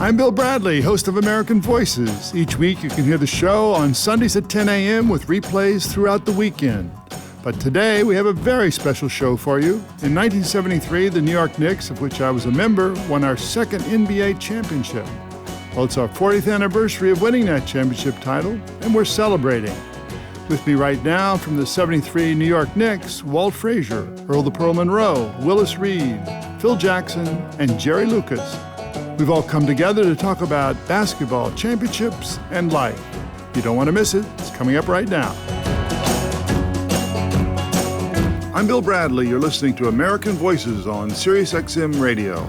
I'm Bill Bradley, host of American Voices. Each week you can hear the show on Sundays at 10 a.m. with replays throughout the weekend. But today we have a very special show for you. In 1973, the New York Knicks, of which I was a member, won our second NBA championship. Well, it's our 40th anniversary of winning that championship title, and we're celebrating. With me right now from the 73 New York Knicks, Walt Frazier, Earl the Pearl Monroe, Willis Reed, Phil Jackson, and Jerry Lucas. We've all come together to talk about basketball, championships, and life. You don't want to miss it. It's coming up right now. I'm Bill Bradley. You're listening to American Voices on Sirius XM Radio.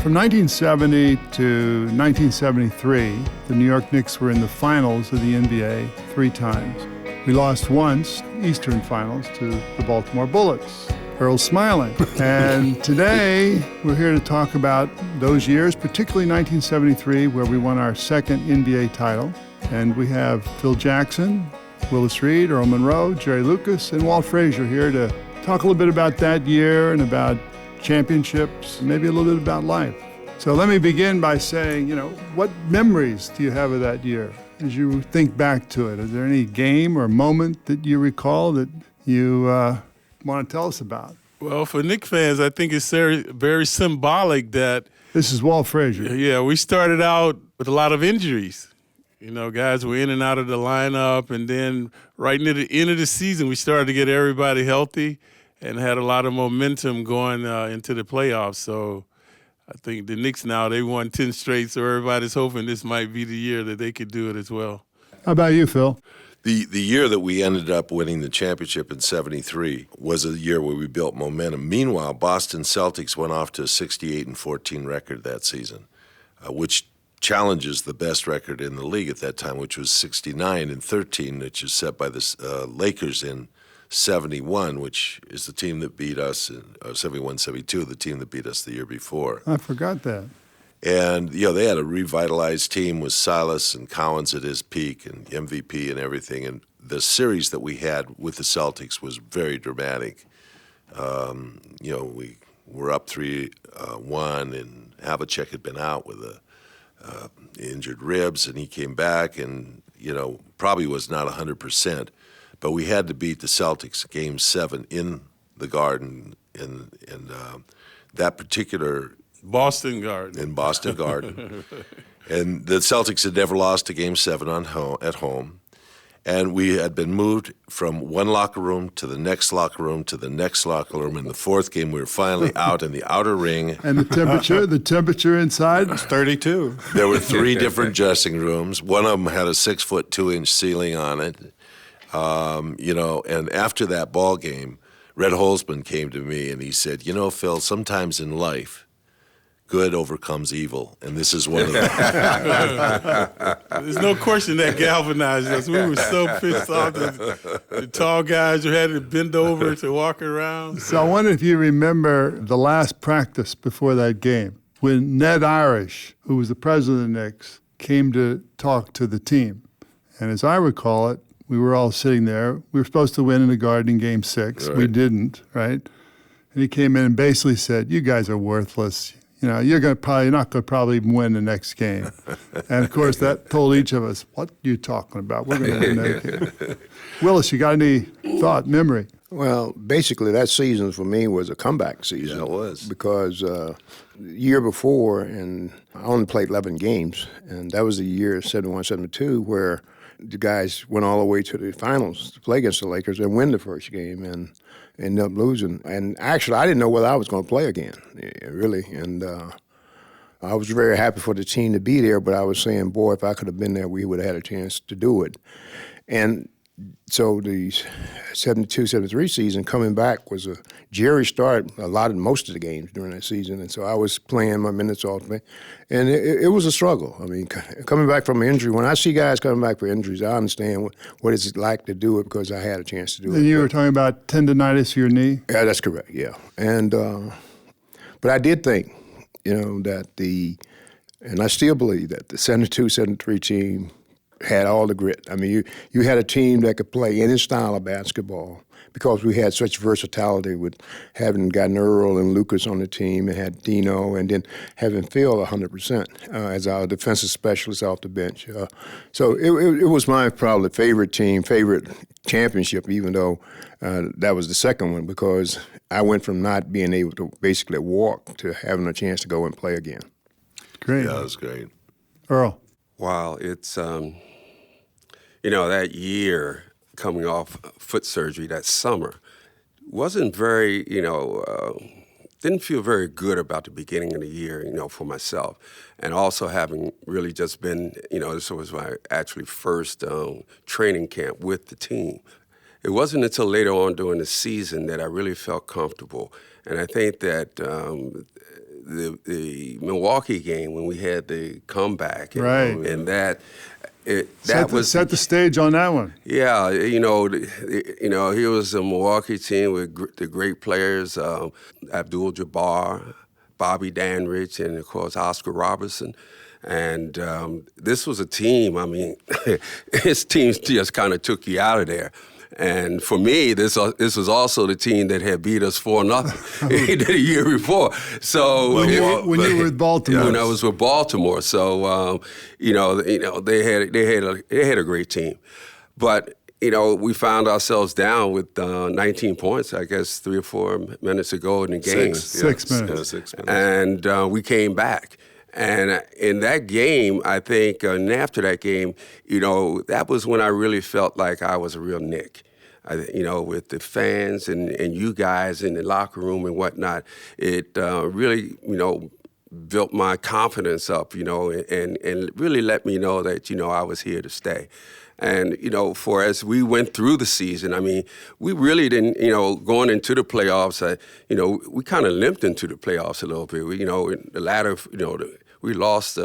From 1970 to 1973, the New York Knicks were in the finals of the NBA 3 times. We lost once, Eastern Finals, to the Baltimore Bullets. Earl's smiling. And today, we're here to talk about those years, particularly 1973, where we won our second NBA title. And we have Phil Jackson, Willis Reed, Earl Monroe, Jerry Lucas, and Walt Frazier here to talk a little bit about that year and about championships, maybe a little bit about life. So let me begin by saying, what memories do you have of that year as you think back to it? Is there any game or moment that you recall that you want to tell us about? Well, for Knicks fans, I think it's very, very symbolic that... This is Walt Frazier. Yeah, we started out with a lot of injuries. Guys were in and out of the lineup, and then right near the end of the season, we started to get everybody healthy and had a lot of momentum going into the playoffs. So I think the Knicks now, they won 10 straight, so everybody's hoping this might be the year that they could do it as well. How about you, Phil? The year that we ended up winning the championship in 73 was a year where we built momentum. Meanwhile, Boston Celtics went off to a 68-14 record that season, which challenges the best record in the league at that time, which was 69-13, which is set by the Lakers in 71, which is the team that beat us, 71-72, the team that beat us the year before. I forgot that. And, they had a revitalized team with Silas and Collins at his peak and MVP and everything. And the series that we had with the Celtics was very dramatic. We were up 3-1, and Havlicek had been out with injured ribs, and he came back and, probably was not 100%. But we had to beat the Celtics Game 7 in the Garden, in that particular... Boston Garden. In Boston Garden. And the Celtics had never lost a Game 7 at home. And we had been moved from one locker room to the next locker room to the next locker room. In the fourth game, we were finally out in the outer ring. And the temperature inside? It's 32. There were 3 different dressing rooms. One of them had a 6-foot 2-inch ceiling on it. And after that ball game, Red Holzman came to me and he said, Phil, sometimes in life, good overcomes evil, and this is one of them. There's no question that galvanized us. We were so pissed off that the tall guys who had to bend over to walk around. So I wonder if you remember the last practice before that game, when Ned Irish, who was the president of the Knicks, came to talk to the team. And as I recall it, we were all sitting there. We were supposed to win in the Garden in Game 6. Right. We didn't, right? And he came in and basically said, "You guys are worthless. You're not going to even win the next game." And of course, that told each of us, "What are you talking about? We're going to win that game." Willis, you got any memory? Well, basically, that season for me was a comeback season. Yeah, it was. Because the year before, and I only played 11 games, and that was the year 71-72 where the guys went all the way to the finals to play against the Lakers and win the first game and ended up losing. And actually, I didn't know whether I was going to play again, really. And I was very happy for the team to be there, but I was saying, boy, if I could have been there, we would have had a chance to do it. And so the 72-73 season coming back was Jerry started most of the games during that season, and so I was playing my minutes off, and it was a struggle. I mean, coming back from an injury, when I see guys coming back for injuries, I understand what it's like to do it because I had a chance to do it. And you were talking about tendonitis of your knee? Yeah, that's correct, yeah. And but I did think, that and I still believe that the 72-73 team had all the grit. I mean, you had a team that could play any style of basketball because we had such versatility with having gotten Earl and Lucas on the team and had Dino, and then having Phil 100% as our defensive specialist off the bench. So it was my probably favorite team, favorite championship, even though that was the second one, because I went from not being able to basically walk to having a chance to go and play again. Great. Yeah, that was great. Earl. Wow, it's, that year coming off foot surgery that summer wasn't very, didn't feel very good about the beginning of the year, for myself. And also having really just been, this was my actually first training camp with the team. It wasn't until later on during the season that I really felt comfortable. And I think that the Milwaukee game, when we had the comeback, and that set the stage on that one. Yeah, here was a Milwaukee team with the great players, Abdul-Jabbar, Bobby Danrich, and of course Oscar Robertson. And this was a team. I mean, his team just kind of took you out of there. And for me, this was also the team that had beat us 4-0 the year before. So when you were with Baltimore, when I was with Baltimore, so they had a great team, but we found ourselves down with 19 points. I guess 3 or 4 minutes ago in the game. 6 minutes. Yeah, 6 minutes. And we came back. And in that game, I think, and after that game, that was when I really felt like I was a real Knick. With the fans and you guys in the locker room and whatnot, it really, built my confidence up, and really let me know that, I was here to stay. And, for as we went through the season, I mean, we really didn't, going into the playoffs, we kind of limped into the playoffs a little bit. We, in the latter, we lost,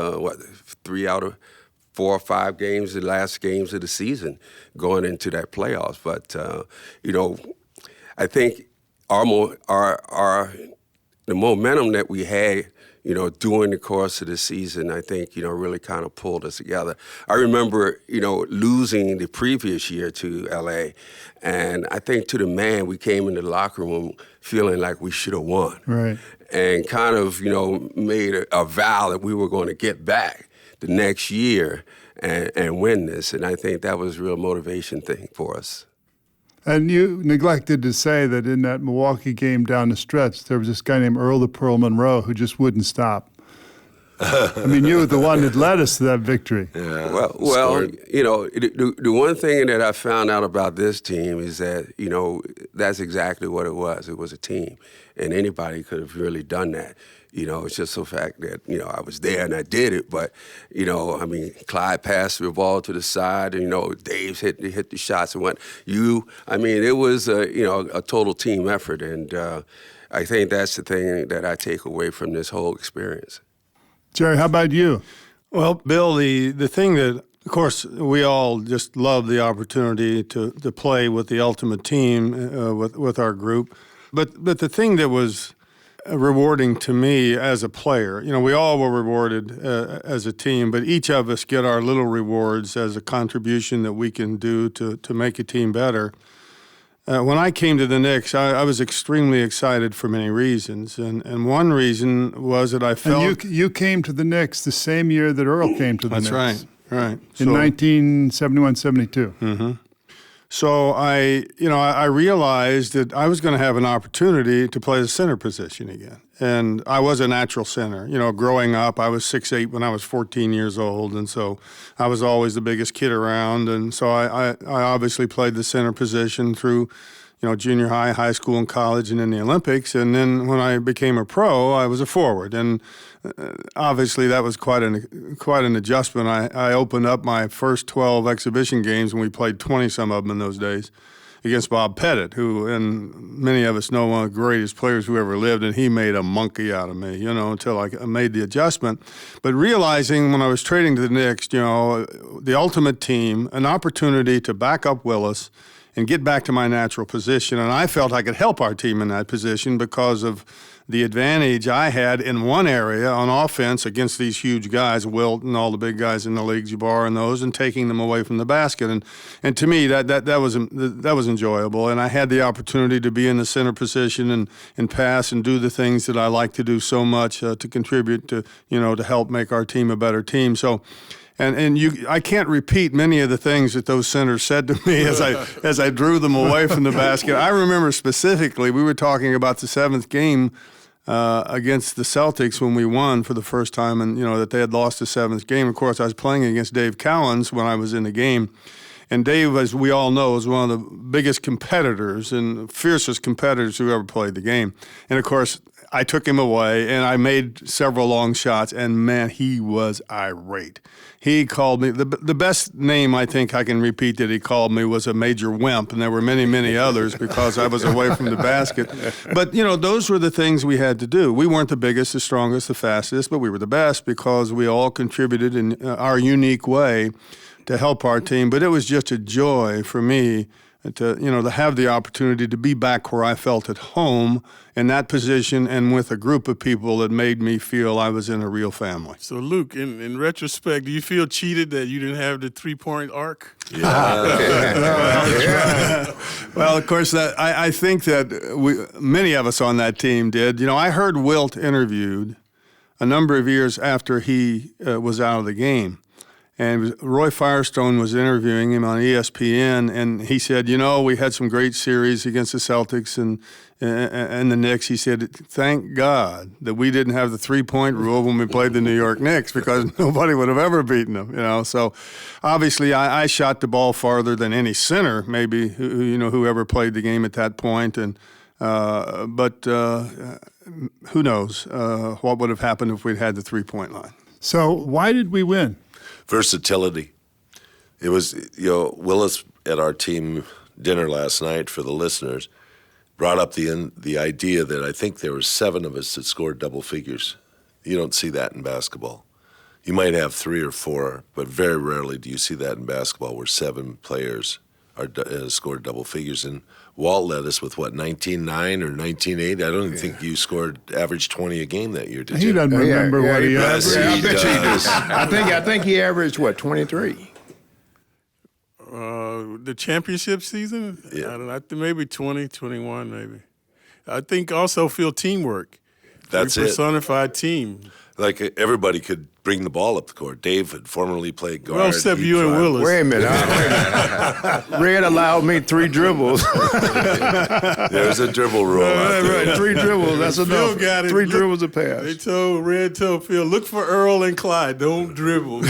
3 out of 4 or 5 games, the last games of the season going into that playoffs. But, I think the momentum that we had, during the course of the season, I think, really kind of pulled us together. I remember, losing the previous year to L.A., and I think to the man, we came in the locker room feeling like we should have won. Right. And kind of, made a vow that we were going to get back the next year and win this. And I think that was a real motivation thing for us. And you neglected to say that in that Milwaukee game down the stretch, there was this guy named Earl the Pearl Monroe who just wouldn't stop. I mean, you were the one that led us to that victory. Yeah. Well, the one thing that I found out about this team is that, that's exactly what it was. It was a team, and anybody could have really done that. It's just the fact that, I was there and I did it. But, Clyde passed the ball to the side, and, Dave's hit the shots and went, it was, a total team effort. And I think that's the thing that I take away from this whole experience. Jerry, how about you? Well, Bill, the thing that, of course, we all just love the opportunity to play with the ultimate team with our group. But the thing that was rewarding to me as a player, we all were rewarded as a team, but each of us get our little rewards as a contribution that we can do to make a team better. When I came to the Knicks, I was extremely excited for many reasons, and one reason was that I felt... And you came to the Knicks the same year that Earl came to the Knicks. That's right. In 1971-72. Mm-hmm. So I realized that I was going to have an opportunity to play the center position again. And I was a natural center. Growing up, I was 6'8" when I was 14 years old, and so I was always the biggest kid around. And so I obviously played the center position through, junior high, high school, and college, and in the Olympics. And then when I became a pro, I was a forward. And obviously that was quite an adjustment. I opened up my first 12 exhibition games, and we played 20-some of them in those days, against Bob Pettit, who, and many of us know, one of the greatest players who ever lived, and he made a monkey out of me, until I made the adjustment. But realizing when I was trading to the Knicks, the ultimate team, an opportunity to back up Willis and get back to my natural position, and I felt I could help our team in that position because of the advantage I had in one area on offense against these huge guys, Wilt and all the big guys in the league, Jabbar and those, and taking them away from the basket. And to me, that was enjoyable. And I had the opportunity to be in the center position and pass and do the things that I like to do so much to contribute to help make our team a better team. So. I can't repeat many of the things that those centers said to me as I drew them away from the basket. I remember specifically we were talking about the 7th game against the Celtics when we won for the first time, and that they had lost the 7th game. Of course, I was playing against Dave Cowens when I was in the game. And Dave, as we all know, is one of the biggest competitors and fiercest competitors who ever played the game. And, of course, I took him away, and I made several long shots, and, man, he was irate. He called me – the best name I think I can repeat that he called me was a major wimp, and there were many, many others because I was away from the basket. But, those were the things we had to do. We weren't the biggest, the strongest, the fastest, but we were the best because we all contributed in our unique way to help our team. But it was just a joy for me to have the opportunity to be back where I felt at home in that position and with a group of people that made me feel I was in a real family. So, Luke, in retrospect, do you feel cheated that you didn't have the three-point arc? Yeah. Well, of course, I think that many of us on that team did. I heard Wilt interviewed a number of years after he was out of the game. And Roy Firestone was interviewing him on ESPN, and he said, we had some great series against the Celtics and the Knicks. He said, thank God that we didn't have the three-point rule when we played the New York Knicks because nobody would have ever beaten them, So obviously I shot the ball farther than any center, maybe, who ever played the game at that point. But who knows what would have happened if we'd had the three-point line. So why did we win? Versatility. It was, Willis at our team dinner last night for the listeners brought up the idea that I think there were 7 of us that scored double figures. You don't see that in basketball. You might have 3 or 4, but very rarely do you see that in basketball where 7 players scored double figures. And Walt led us with, 19-9 or 19-8? I don't even think you scored average 20 a game that year, did you? He doesn't remember what he averaged. I bet he does. I think he averaged, 23? The championship season? Yeah. I don't know, maybe 20, 21 maybe. I think also feel teamwork. That's we it. personified team. Like everybody could bring the ball up the court. Dave had formerly played guard. Well, except you and Willis. Wait a minute. Red allowed me 3 dribbles. There's a dribble rule out there. Right, 3 dribbles. That's enough. Got it. 3 dribbles a pass. Red told Phil, look for Earl and Clyde. Don't dribble.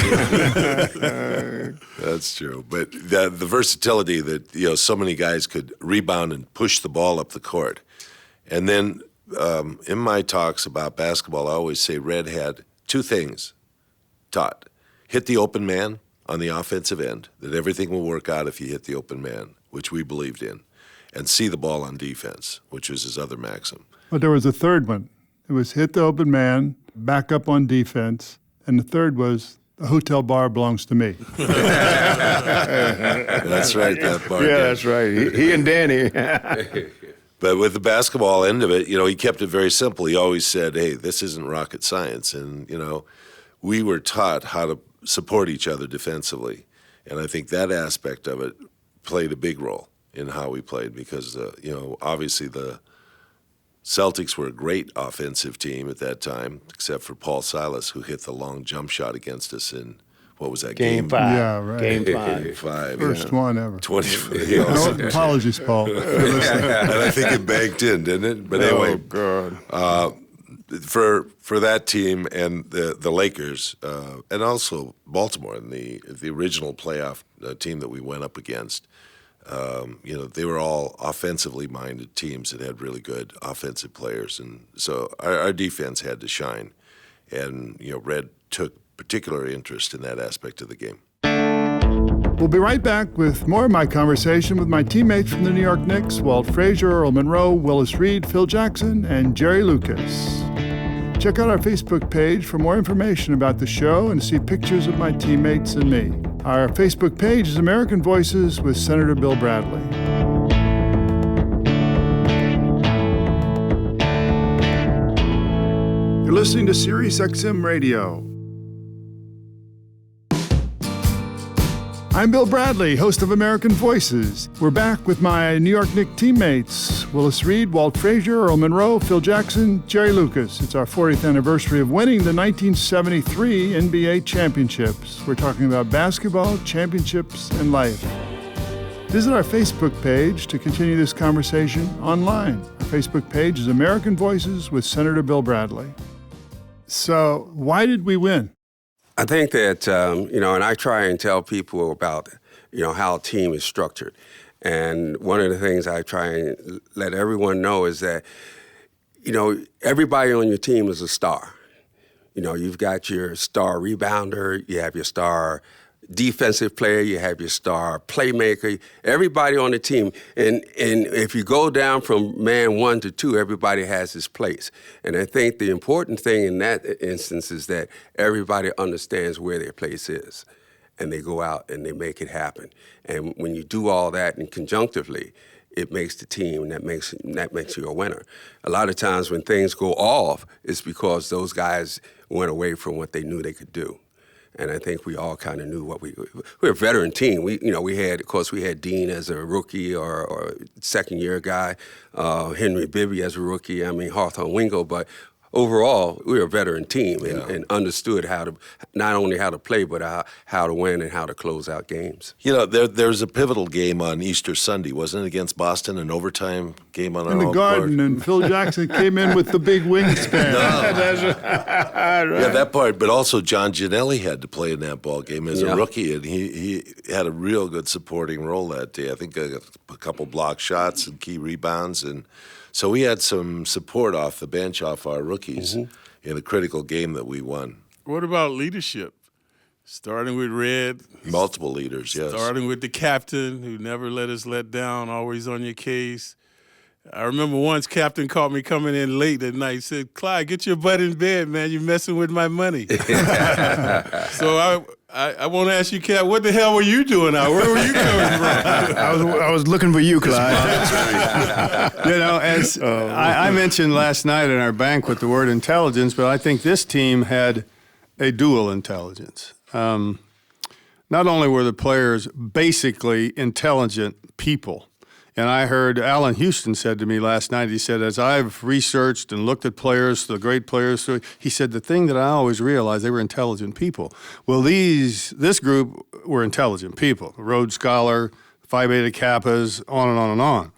That's true. But the versatility that, so many guys could rebound and push the ball up the court. And then in my talks about basketball, I always say Red had 2 things taught. Hit the open man on the offensive end, that everything will work out if you hit the open man, which we believed in, and see the ball on defense, which was his other maxim. But there was a third one. It was hit the open man, back up on defense, and the third was the hotel bar belongs to me. That's right, that bar. Yeah, that's right. He and Danny. But with the basketball end of it, he kept it very simple. He always said, hey, this isn't rocket science. And, we were taught how to support each other defensively. And I think that aspect of it played a big role in how we played because, obviously the Celtics were a great offensive team at that time, except for Paul Silas, who hit the long jump shot against us in, what was that, Game 5. Yeah, right. Game 5. Game 5. First one ever. 20. No, apologies, Paul. And I think it banked in, didn't it? But anyway, God. For that team and the Lakers and also Baltimore and the original playoff team that we went up against, they were all offensively minded teams that had really good offensive players, and so our defense had to shine, and Red took particular interest in that aspect of the game. We'll be right back with more of my conversation with my teammates from the New York Knicks, Walt Frazier, Earl Monroe, Willis Reed, Phil Jackson, and Jerry Lucas. Check out our Facebook page for more information about the show and to see pictures of my teammates and me. Our Facebook page is American Voices with Senator Bill Bradley. listening to Sirius XM Radio. I'm Bill Bradley, host of American Voices. We're back with my New York Knicks teammates, Willis Reed, Walt, Frazier, Earl, Monroe, Phil Jackson, Jerry Lucas. It's our 40th anniversary of winning the 1973 NBA championships. We're talking about basketball, championships, and life. Visit our Facebook page to continue this conversation online. Our Facebook page is American Voices with Senator Bill Bradley. So, why did we win? I think that, and I try and tell people about, how a team is structured. And one of the things I try and let everyone know is that, everybody on your team is a star. You've got your star rebounder, you have your star defensive player, you have your star playmaker, everybody on the team. And if you go down from man 1 to 2, everybody has his place. And I think the important thing in that instance is that everybody understands where their place is. And they go out and they make it happen. And when you do all that and conjunctively, it makes the team, and that makes you a winner. A lot of times when things go off, it's because those guys went away from what they knew they could do. And I think we all kind of knew what we're a veteran team. We had Dean as a rookie or second-year guy, Henry Bibby as a rookie. Hawthorne Wingo, but overall, we were a veteran team and understood not only how to play, but how to win and how to close out games. There's a pivotal game on Easter Sunday, wasn't it, against Boston, an overtime game on our home in the Garden, court? and Phil Jackson came in with the big wingspan. Right. Yeah, that part. But also John Giannelli had to play in that ball game as a rookie, and he had a real good supporting role that day. I think a couple block shots and key rebounds, and so we had some support off the bench, off our rookies, in a critical game that we won. What about leadership? Starting with Red. Multiple leaders, yes. Starting with the captain, who never let us let down, always on your case. I remember once Captain caught me coming in late at night, said, "Clyde, get your butt in bed, man. You're messing with my money." So I won't ask you, Cap, what the hell were you doing out? Where were you coming from? I was looking for you, Clyde. As I mentioned last night in our banquet the word intelligence, but I think this team had a dual intelligence. Not only were the players basically intelligent people, and I heard Allen Houston said to me last night, he said, as I've researched and looked at players, the great players, he said, the thing that I always realized, they were intelligent people. Well, this group were intelligent people, Rhodes Scholar, Phi Beta Kappas, on and on and on.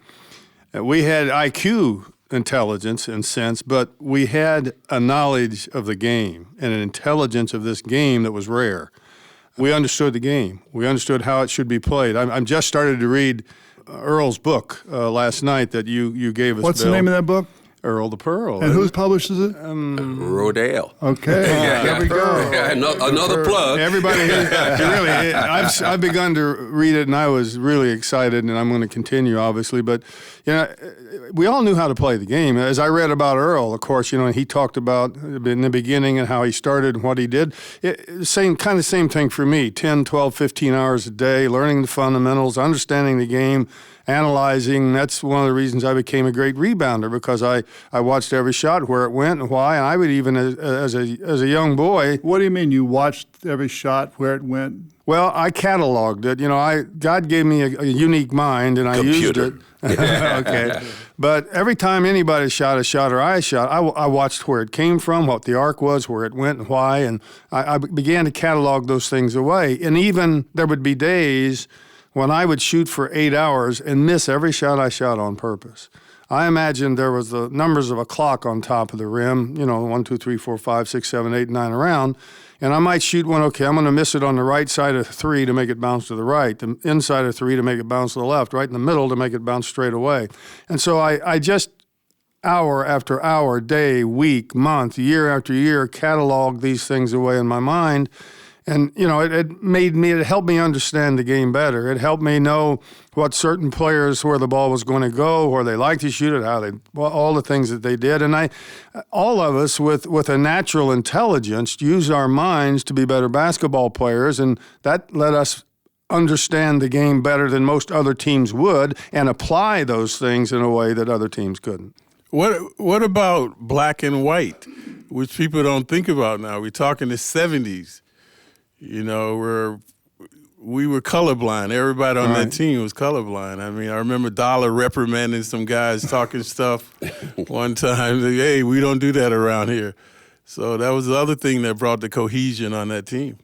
We had IQ intelligence and sense, but we had a knowledge of the game and an intelligence of this game that was rare. We understood the game. We understood how it should be played. I'm just started to read Earl's book last night that you gave us. What's Bill. the name of that book? Earl the Pearl. And who publishes it? Rodale. Okay, there we go. Yeah, another plug. Everybody here, really, I've begun to read it, and I was really excited, and I'm going to continue, obviously. But we all knew how to play the game. As I read about Earl, of course, he talked about in the beginning and how he started and what he did. Same thing for me, 10, 12, 15 hours a day, learning the fundamentals, understanding the game, analyzing. That's one of the reasons I became a great rebounder, because I watched every shot, where it went and why. And I would even, as a young boy. What do you mean you watched every shot, where it went? Well, I cataloged it. God gave me a unique mind, and I used it. Okay. But every time anybody shot a shot or I shot, I watched where it came from, what the arc was, where it went and why, and I began to catalog those things away. And even there would be days when I would shoot for 8 hours and miss every shot I shot on purpose. I imagined there was the numbers of a clock on top of the rim, 1, 2, 3, 4, 5, 6, 7, 8, 9 around, and I might shoot one, okay, I'm going to miss it on the right side of 3 to make it bounce to the right, the inside of 3 to make it bounce to the left, right in the middle to make it bounce straight away. And so I just, hour after hour, day, week, month, year after year, cataloged these things away in my mind. And, it helped me understand the game better. It helped me know what certain players, where the ball was going to go, where they liked to shoot it, all the things that they did. And all of us with a natural intelligence use our minds to be better basketball players, and that let us understand the game better than most other teams would and apply those things in a way that other teams couldn't. What about black and white? which people don't think about now. We're talking the 70s. You know, we were colorblind. Everybody on that team was colorblind. I mean, I remember Dollar reprimanding some guys talking stuff one time. Hey, we don't do that around here. So that was the other thing that brought the cohesion on that team.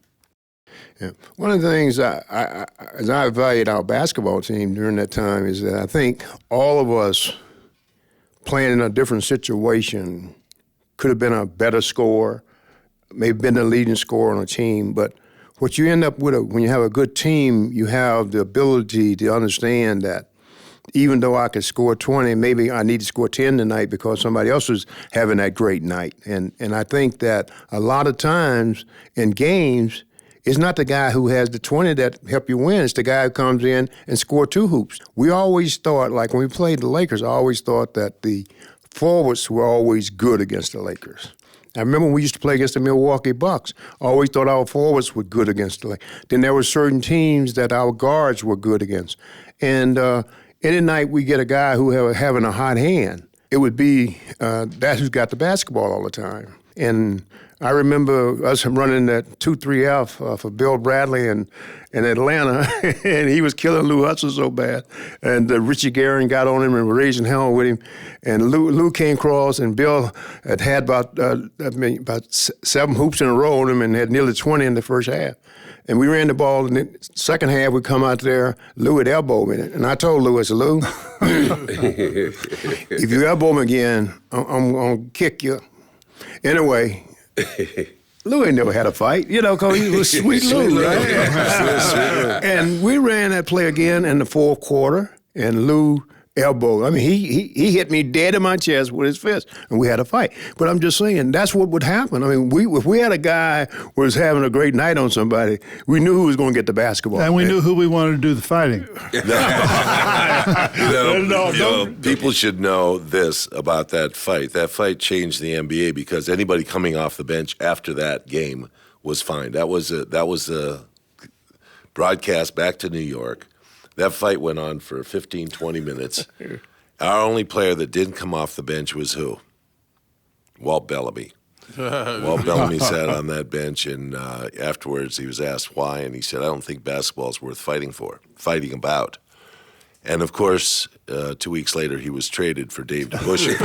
Yeah. One of the things as I evaluated our basketball team during that time is that I think all of us playing in a different situation could have been a better scorer, maybe been the leading scorer on a team. But what you end up with when you have a good team, you have the ability to understand that even though I could score 20, maybe I need to score 10 tonight because somebody else was having that great night. And I think that a lot of times in games, it's not the guy who has the 20 that help you win. It's the guy who comes in and score 2 hoops. We always thought, like when we played the Lakers, I always thought that the forwards were always good against the Lakers. I remember when we used to play against the Milwaukee Bucks. I always thought our forwards were good against the Lakers. Then there were certain teams that our guards were good against. And any night we get a guy who having a hot hand, it would be that who's got the basketball all the time. And I remember us running that 2-3-F for Bill Bradley in Atlanta, and he was killing Lou Hudson so bad. And Richie Guerin got on him and was raising hell with him. And Lou came across, and Bill had about 7 hoops in a row on him and had nearly 20 in the first half. And we ran the ball, and the second half we come out there, Lou had elbowed me. And I told Lou, I said, Lou, if you elbow me again, I'm going to kick you. Anyway, Lou ain't never had a fight, you know, because he was sweet Lou, right? And we ran that play again in the fourth quarter, and Lou elbowed. I mean, he hit me dead in my chest with his fist, and we had a fight. But I'm just saying, that's what would happen. I mean, if we had a guy who was having a great night on somebody, we knew who was going to get the basketball. And we knew who we wanted to do the fighting. People should know this about that fight. That fight changed the NBA because anybody coming off the bench after that game was fined. That was a broadcast back to New York. That fight went on for 15, 20 minutes. Our only player that didn't come off the bench was who? Walt Bellamy. Walt Bellamy sat on that bench, and afterwards he was asked why, and he said, I don't think basketball is worth fighting about. And, of course, 2 weeks later he was traded for Dave DeBusschere.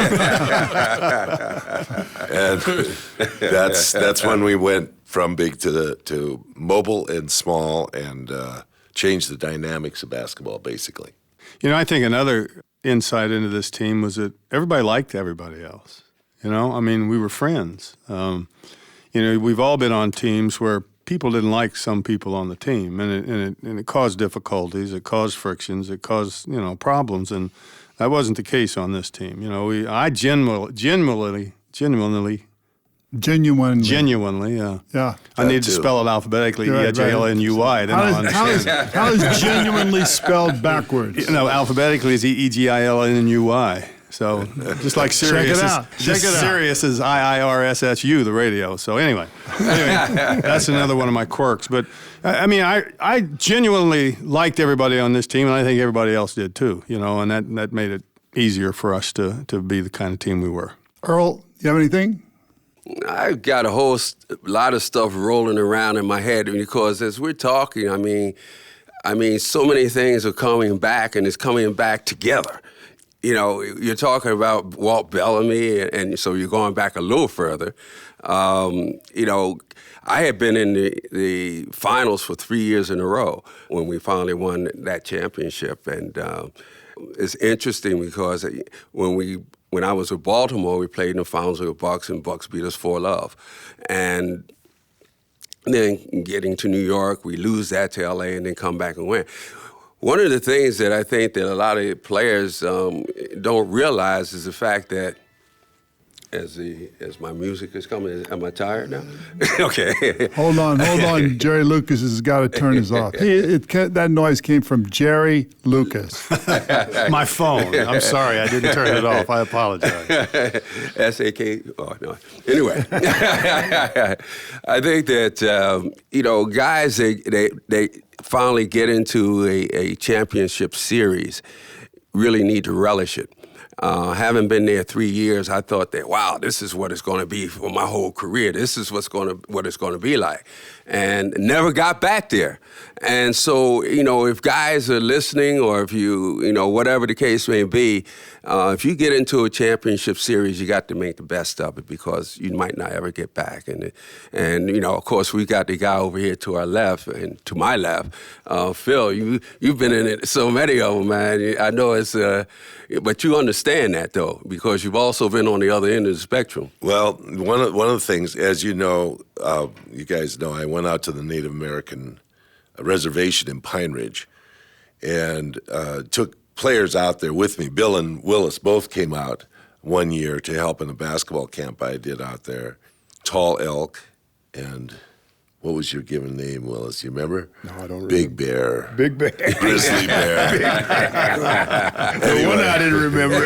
And that's when we went from big to mobile and small and changed the dynamics of basketball, basically. You know, I think another insight into this team was that everybody liked everybody else. You know, I mean, we were friends. You know, we've all been on teams where people didn't like some people on the team, and it caused difficulties, it caused frictions, it caused, you know, problems, and that wasn't the case on this team. You know, I genuinely, yeah. Yeah. I need to spell it alphabetically, E-I-J-L-N-U-Y. How is genuinely spelled backwards? You know, alphabetically is E-G-I-L-N-U-Y. So just like Sirius, Sirius is I-I-R-S-S-U, the radio. So anyway, that's another one of my quirks. But I mean, I genuinely liked everybody on this team, and I think everybody else did too. You know, and that made it easier for us to be the kind of team we were. Earl, you have anything? I've got a lot of stuff rolling around in my head because as we're talking, I mean, so many things are coming back, and it's coming back together. You know, you're talking about Walt Bellamy, and so you're going back a little further. You know, I had been in the finals for 3 years in a row when we finally won that championship, and it's interesting because when I was with Baltimore, we played in the finals with the Bucks, and Bucks beat us 4-0. And then getting to New York, we lose that to L.A. and then come back and win. One of the things that I think that a lot of players don't realize is the fact that as my music is coming, am I tired now? Okay. Hold on. Jerry Lucas has got to turn his off. That noise came from Jerry Lucas. My phone. I'm sorry, I didn't turn it off. I apologize. S-A-K. Oh, no. Anyway, I think that, you know, guys, they finally get into a championship series really need to relish it. Having been there 3 years, I thought that, wow, this is what it's going to be for my whole career. This is what it's going to be like. And never got back there. And so, if guys are listening, or if you, whatever the case may be, if you get into a championship series, you got to make the best of it, because you might not ever get back. And of course, we got the guy over here to our left and to my left, Phil. You've been in it, so many of them, man. I know it's, but you understand that though, because you've also been on the other end of the spectrum. Well, one of the things, as you know, you guys know, I went out to the Native American reservation in Pine Ridge and took players out there with me. Bill and Willis both came out one year to help in a basketball camp I did out there. Tall Elk and what was your given name, Willis? You remember? No, I don't remember. Big Bear. Big Bear. Grizzly Bear. Big Bear. The one I didn't remember.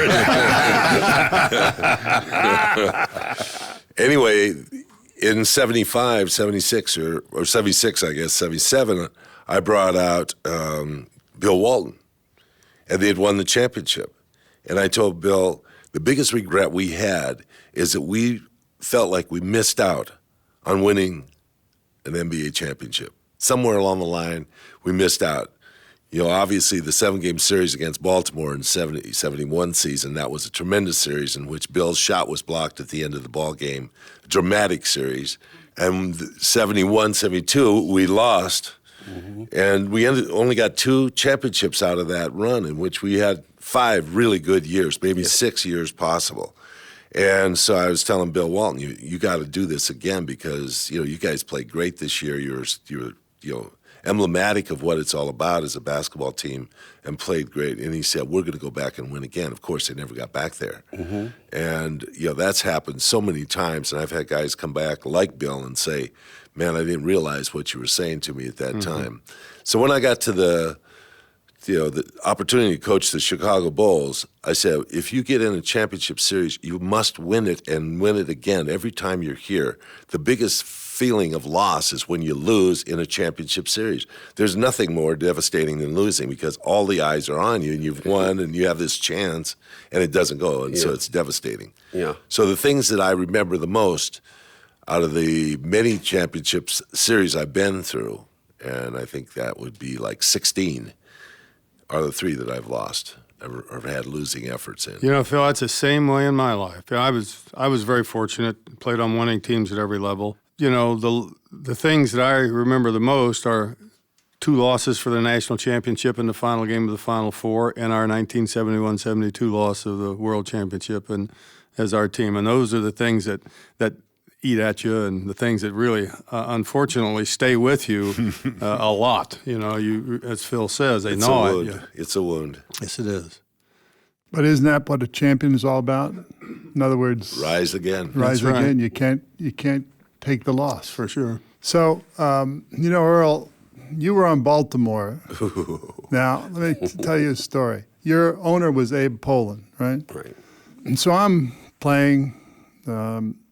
Anyway, in 75, 76, or 76, I guess, 77, I brought out Bill Walton, and they had won the championship. And I told Bill, the biggest regret we had is that we felt like we missed out on winning an NBA championship. Somewhere along the line, we missed out. Obviously the 7-game series against Baltimore in 70-71 season, that was a tremendous series in which Bill's shot was blocked at the end of the ball game. A dramatic series. And 71-72, we lost. Mm-hmm. And we only got 2 championships out of that run, in which we had 5 really good years, maybe 6 years possible. And so I was telling Bill Walton, you got to do this again, because you guys played great this year. You're emblematic of what it's all about as a basketball team, and played great. And he said, we're going to go back and win again. Of course, they never got back there. Mm-hmm. And that's happened so many times. And I've had guys come back like Bill and say, man, I didn't realize what you were saying to me at that time. So when I got to the opportunity to coach the Chicago Bulls, I said, if you get in a championship series, you must win it and win it again every time you're here. The biggest feeling of loss is when you lose in a championship series. There's nothing more devastating than losing, because all the eyes are on you and you've won and you have this chance and it doesn't go, and so it's devastating. Yeah. So the things that I remember the most out of the many championships series I've been through, and I think that would be like 16, are the 3 that I've lost or had losing efforts in. Phil, that's the same way in my life. I was very fortunate, played on winning teams at every level. The things that I remember the most are 2 losses for the national championship in the final game of the Final Four, and our 1971-72 loss of the World Championship and as our team. And those are the things that eat at you, and the things that really, unfortunately, stay with you a lot. You, as Phil says, they gnaw at you. It's a wound. Yes, it is. But isn't that what a champion is all about? In other words, rise again. Rise That's again. right. You can't take the loss. For sure. So, Earl, you were on Baltimore. Now, let me tell you a story. Your owner was Abe Poland, right? Right. And so I'm playing.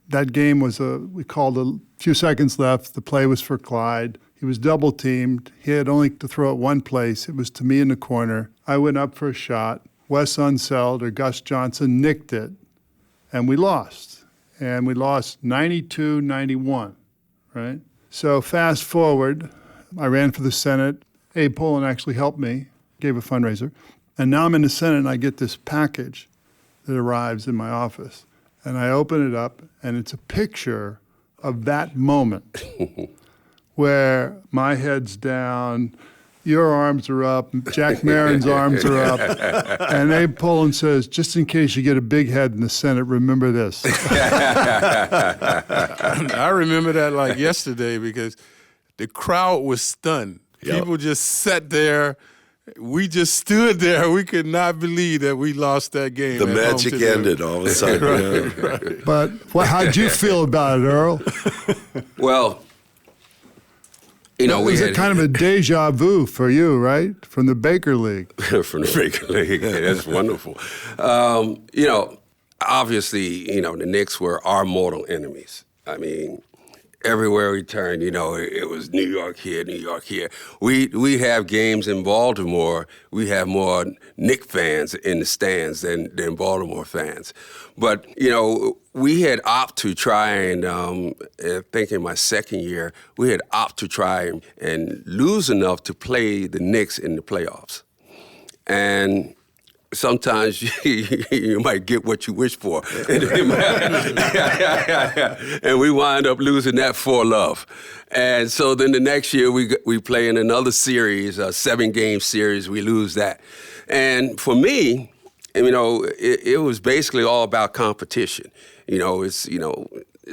That game was we called a few seconds left. The play was for Clyde. He was double teamed. He had only to throw it one place. It was to me in the corner. I went up for a shot. Wes Unseld or Gus Johnson nicked it, and we lost. And we lost 92-91, right? So fast forward, I ran for the Senate. Abe Poland actually helped me, gave a fundraiser. And now I'm in the Senate, and I get this package that arrives in my office. And I open it up, and it's a picture of that moment where my head's down, your arms are up, Jack Marin's arms are up, and Abe Poland says, just in case you get a big head in the Senate, remember this. I remember that like yesterday, because the crowd was stunned. Yep. People just sat there. We just stood there. We could not believe that we lost that game. The magic ended all of a sudden. Right. But how'd you feel about it, Earl? Well, it was a kind of a deja vu for you, right? From the Baker League. From the Baker League. That's wonderful. Obviously, the Knicks were our mortal enemies. I mean, everywhere we turned, it was New York here, New York here. We have games in Baltimore. We have more Knicks fans in the stands than Baltimore fans. But, we had opted to try and, I think in my second year, we had opted to try and lose enough to play the Knicks in the playoffs. And sometimes you might get what you wish for. And we wind up losing that 4-0. And so then the next year we play in another series, a 7-game series, we lose that. And for me, it was basically all about competition. Let's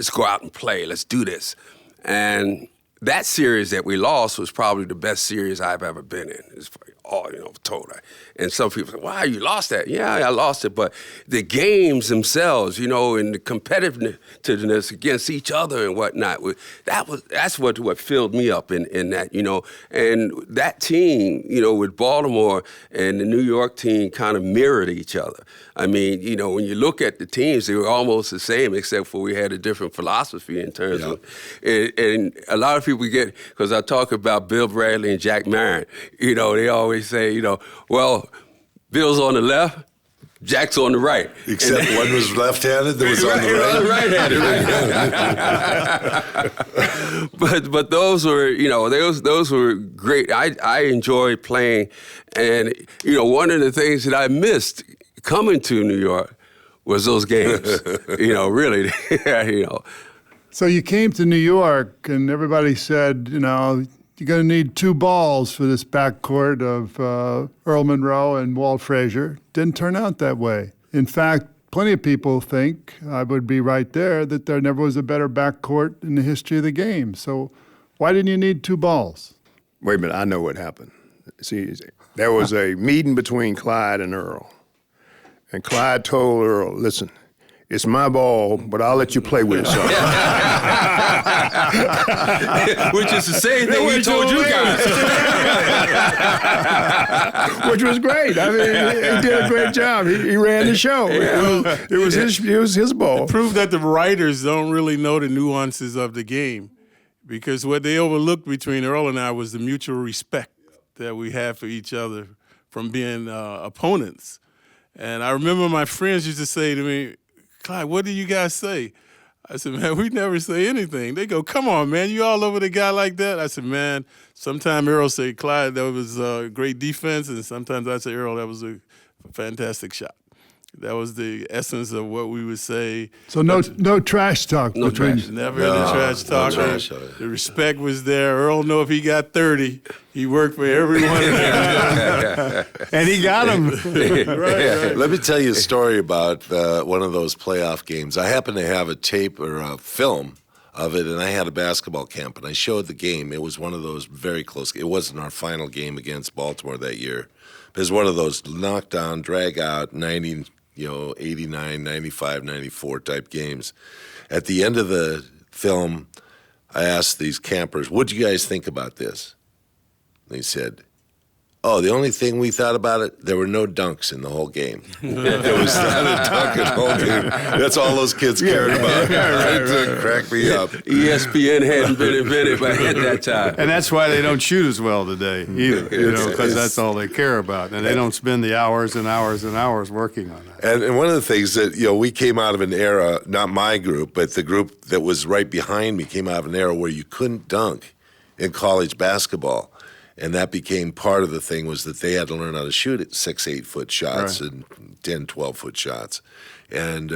go out and play, let's do this. And that series that we lost was probably the best series I've ever been in. It's all, told. And some people say, "Wow, you lost that?" Yeah, I lost it. But the games themselves, and the competitiveness against each other and whatnot, that's what filled me up in that, And that team, with Baltimore and the New York team kind of mirrored each other. I mean, when you look at the teams, they were almost the same, except for we had a different philosophy in terms of, and a lot of people get, because I talk about Bill Bradley and Jack Marin, they always say, well, Bill's on the left, Jack's on the right. Except one was left-handed, the was on the right-handed. But those were, those were great. I enjoyed playing, and one of the things that I missed coming to New York was those games. Really, So you came to New York, and everybody said, you're going to need 2 balls for this backcourt of Earl Monroe and Walt Frazier. Didn't turn out that way. In fact, plenty of people think, I would be right there, that there never was a better backcourt in the history of the game. So why didn't you need 2 balls? Wait a minute, I know what happened. See, there was a meeting between Clyde and Earl. And Clyde told Earl, listen, it's my ball, but I'll let you play with it some. Which is the same thing we told you guys. Which was great. I mean, he did a great job. He ran the show. It was his ball. It proved that the writers don't really know the nuances of the game, because what they overlooked between Earl and I was the mutual respect that we had for each other from being opponents. And I remember my friends used to say to me, "Clyde, what do you guys say?" I said, "Man, we never say anything." They go, "Come on, man, you all over the guy like that?" I said, "Man, sometimes Earl say, Clyde, that was a great defense, and sometimes I say, Earl, that was a fantastic shot." That was the essence of what we would say. So no trash talk. No trash. Never any trash talk. The respect was there. Earl knew if he got 30, he worked for every one of them. And he got them. Right. Let me tell you a story about one of those playoff games. I happened to have a tape or a film of it, and I had a basketball camp, and I showed the game. It was one of those very close. It wasn't our final game against Baltimore that year. It was one of those knockdown, drag out, 90, 89, 95, 94 type games. At the end of the film, I asked these campers, "What do you guys think about this?" They said, "Oh, the only thing we thought about it, there were no dunks in the whole game." There was not a dunk in the whole game. That's all those kids cared about. It cracked me up. ESPN hadn't been invented at that time. And that's why they don't shoot as well today either, because that's all they care about. And they don't spend the hours and hours and hours working on that. And one of the things that, we came out of an era, not my group, but the group that was right behind me came out of an era where you couldn't dunk in college basketball. And that became part of the thing, was that they had to learn how to shoot at 6, 8-foot shots and 10, 12-foot shots. And,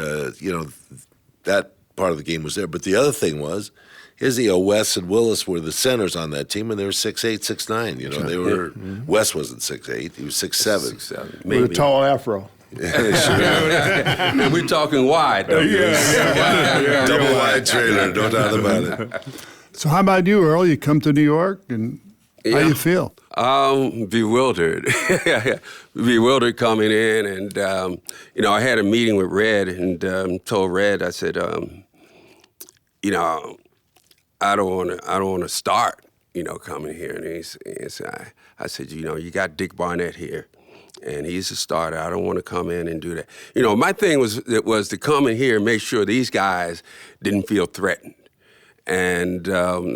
that part of the game was there. But the other thing was, Wes and Willis were the centers on that team, and they were 6'8", 6'9". They were, Wes wasn't 6'8", he was 6'7". 6'7", With a tall afro. And we're talking wide, though. Double wide trailer, no doubt about it. So how about you, Earl? You come to New York, and how do you feel? Bewildered. Bewildered coming in, and I had a meeting with Red, and told Red, I said, I don't want to start, coming here. And he said, I said, you got Dick Barnett here, and he's a starter. I don't want to come in and do that. My thing was to come in here and make sure these guys didn't feel threatened. And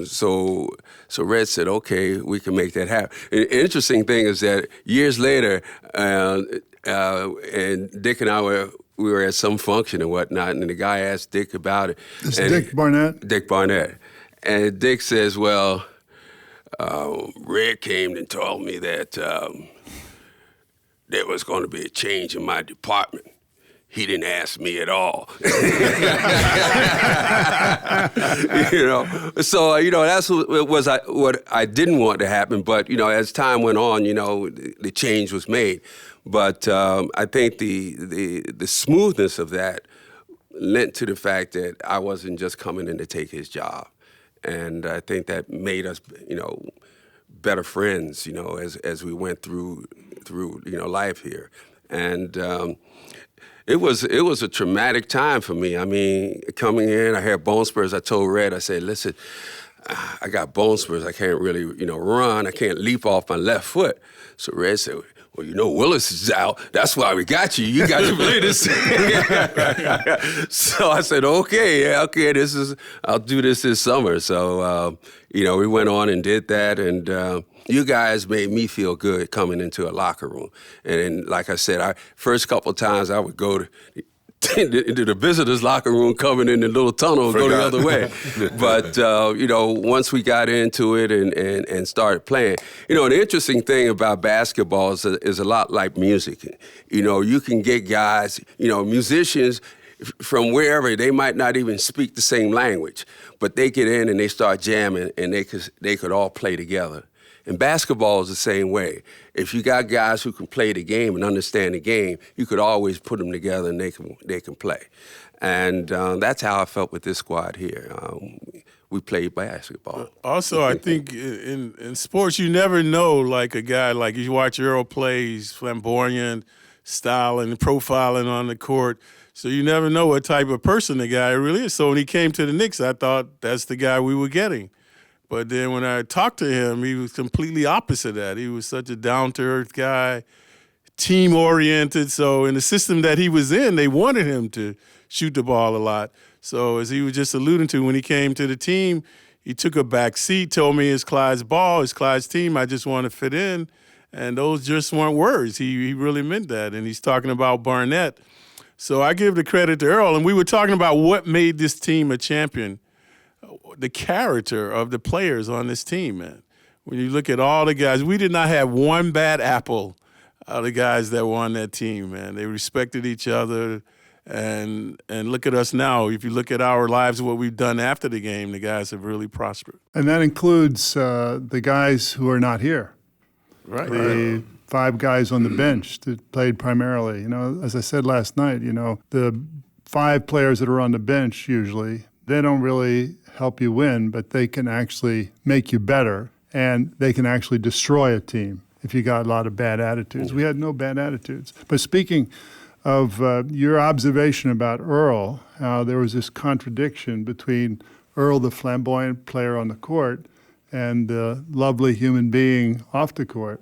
so Red said, okay, we can make that happen. And the interesting thing is that years later, and Dick and I we were at some function and whatnot, and the guy asked Dick about it. This is Dick Barnett? Dick Barnett. And Dick says, well, Red came and told me that there was going to be a change in my department. He didn't ask me at all. So that's what I didn't want to happen. But as time went on, the change was made. But I think the smoothness of that lent to the fact that I wasn't just coming in to take his job, and I think that made us better friends. As we went through life here, and. It was a traumatic time for me. I mean, coming in, I had bone spurs. I told Red, I said, listen, I got bone spurs. I can't really, run. I can't leap off my left foot. So Red said, well, Willis is out. That's why we got you. You got to play this. So I said, okay, I'll do this summer. So, we went on and did that, and you guys made me feel good coming into a locker room. And like I said, first couple of times I would go into the visitors' locker room, coming in the little tunnel and go the other way. But, once we got into it and started playing, the interesting thing about basketball is a lot like music. You can get guys, musicians from wherever, they might not even speak the same language, but they get in and they start jamming and they could all play together. And basketball is the same way. If you got guys who can play the game and understand the game, you could always put them together and they can play. And that's how I felt with this squad here. We played basketball. Also, I think in sports, you never know, like a guy, like you watch Earl play, he's flamboyant, styling, profiling on the court. So you never know what type of person the guy really is. So when he came to the Knicks, I thought that's the guy we were getting. But then when I talked to him, he was completely opposite of that. He was such a down-to-earth guy, team-oriented. So in the system that he was in, they wanted him to shoot the ball a lot. So as he was just alluding to, when he came to the team, he took a back seat, told me it's Clyde's ball, it's Clyde's team, I just want to fit in. And those just weren't words. He really meant that. And he's talking about Barnett. So I give the credit to Earl. And we were talking about what made this team a champion. The character of the players on this team, man. When you look at all the guys, we did not have one bad apple out of the guys that were on that team, man. They respected each other, and look at us now. If you look at our lives, what we've done after the game, the guys have really prospered. And that includes the guys who are not here. Right. The 5 guys on the bench that played primarily. As I said last night, the 5 players that are on the bench usually, they don't really help you win, but they can actually make you better, and they can actually destroy a team if you got a lot of bad attitudes. We had no bad attitudes. But speaking of your observation about Earl, how there was this contradiction between Earl, the flamboyant player on the court, and the lovely human being off the court.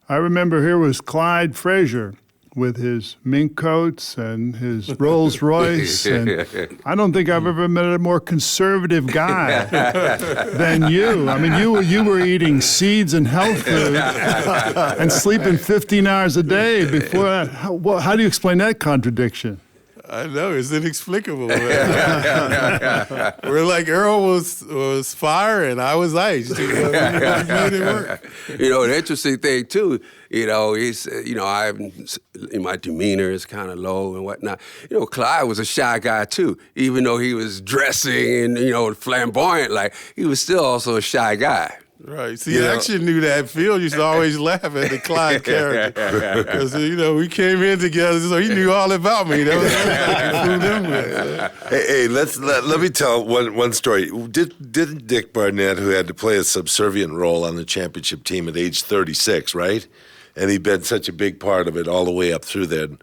I remember here was Clyde Frazier with his mink coats and his Rolls Royce. And I don't think I've ever met a more conservative guy than you. I mean, you were eating seeds and health food and sleeping 15 hours a day before that. How do you explain that contradiction? I know, it's inexplicable, man. We're like, Earl was fire and I was ice. We made it work. The interesting thing too, he's, my demeanor is kind of low and whatnot. Clyde was a shy guy too, even though he was dressing and, flamboyant, like he was still also a shy guy. Right. See, I actually knew that. Phil used to always laugh at the Clyde character. Because, we came in together, so he knew all about me. That was I could fool him with. Hey, let me tell one story. Didn't Dick Barnett, who had to play a subservient role on the championship team at age 36, right? And he'd been such a big part of it all the way up through then.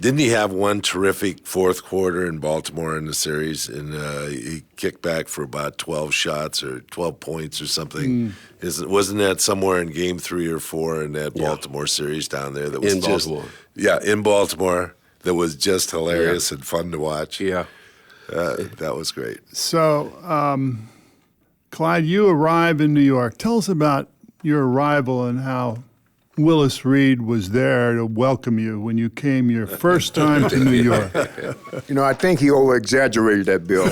Didn't he have one terrific fourth quarter in Baltimore in the series? And he kicked back for about 12 shots or 12 points or something. Wasn't that somewhere in game 3 or 4 in that Baltimore series down there? That was Baltimore. Yeah, in Baltimore. That was just hilarious and fun to watch. Yeah. That was great. So Clyde, you arrive in New York. Tell us about your arrival and how Willis Reed was there to welcome you when you came your first time to New York. I think he over-exaggerated that bill.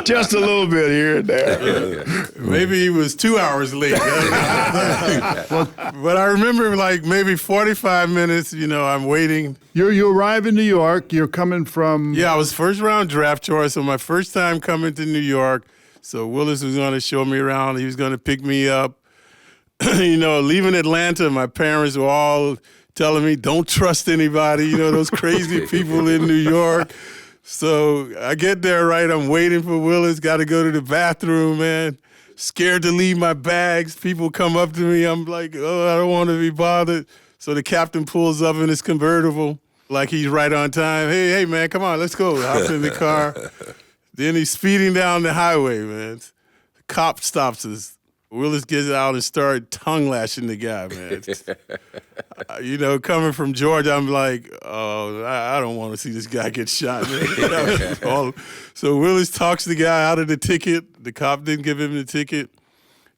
Just a little bit here and there. Maybe he was 2 hours late. But I remember like maybe 45 minutes, I'm waiting. You arrive in New York. You're coming from... Yeah, I was first round draft choice, so my first time coming to New York. So Willis was going to show me around. He was going to pick me up. Leaving Atlanta, my parents were all telling me, don't trust anybody, those crazy people in New York. So I get there, right? I'm waiting for Willis, got to go to the bathroom, man. Scared to leave my bags. People come up to me. I'm like, I don't want to be bothered. So the captain pulls up in his convertible, like he's right on time. Hey, man, come on, let's go. Hops in the car. Then he's speeding down the highway, man. The cop stops us. Willis gets out and started tongue lashing the guy, man. Coming from Georgia, I'm like, I don't want to see this guy get shot, man. So Willis talks the guy out of the ticket. The cop didn't give him the ticket.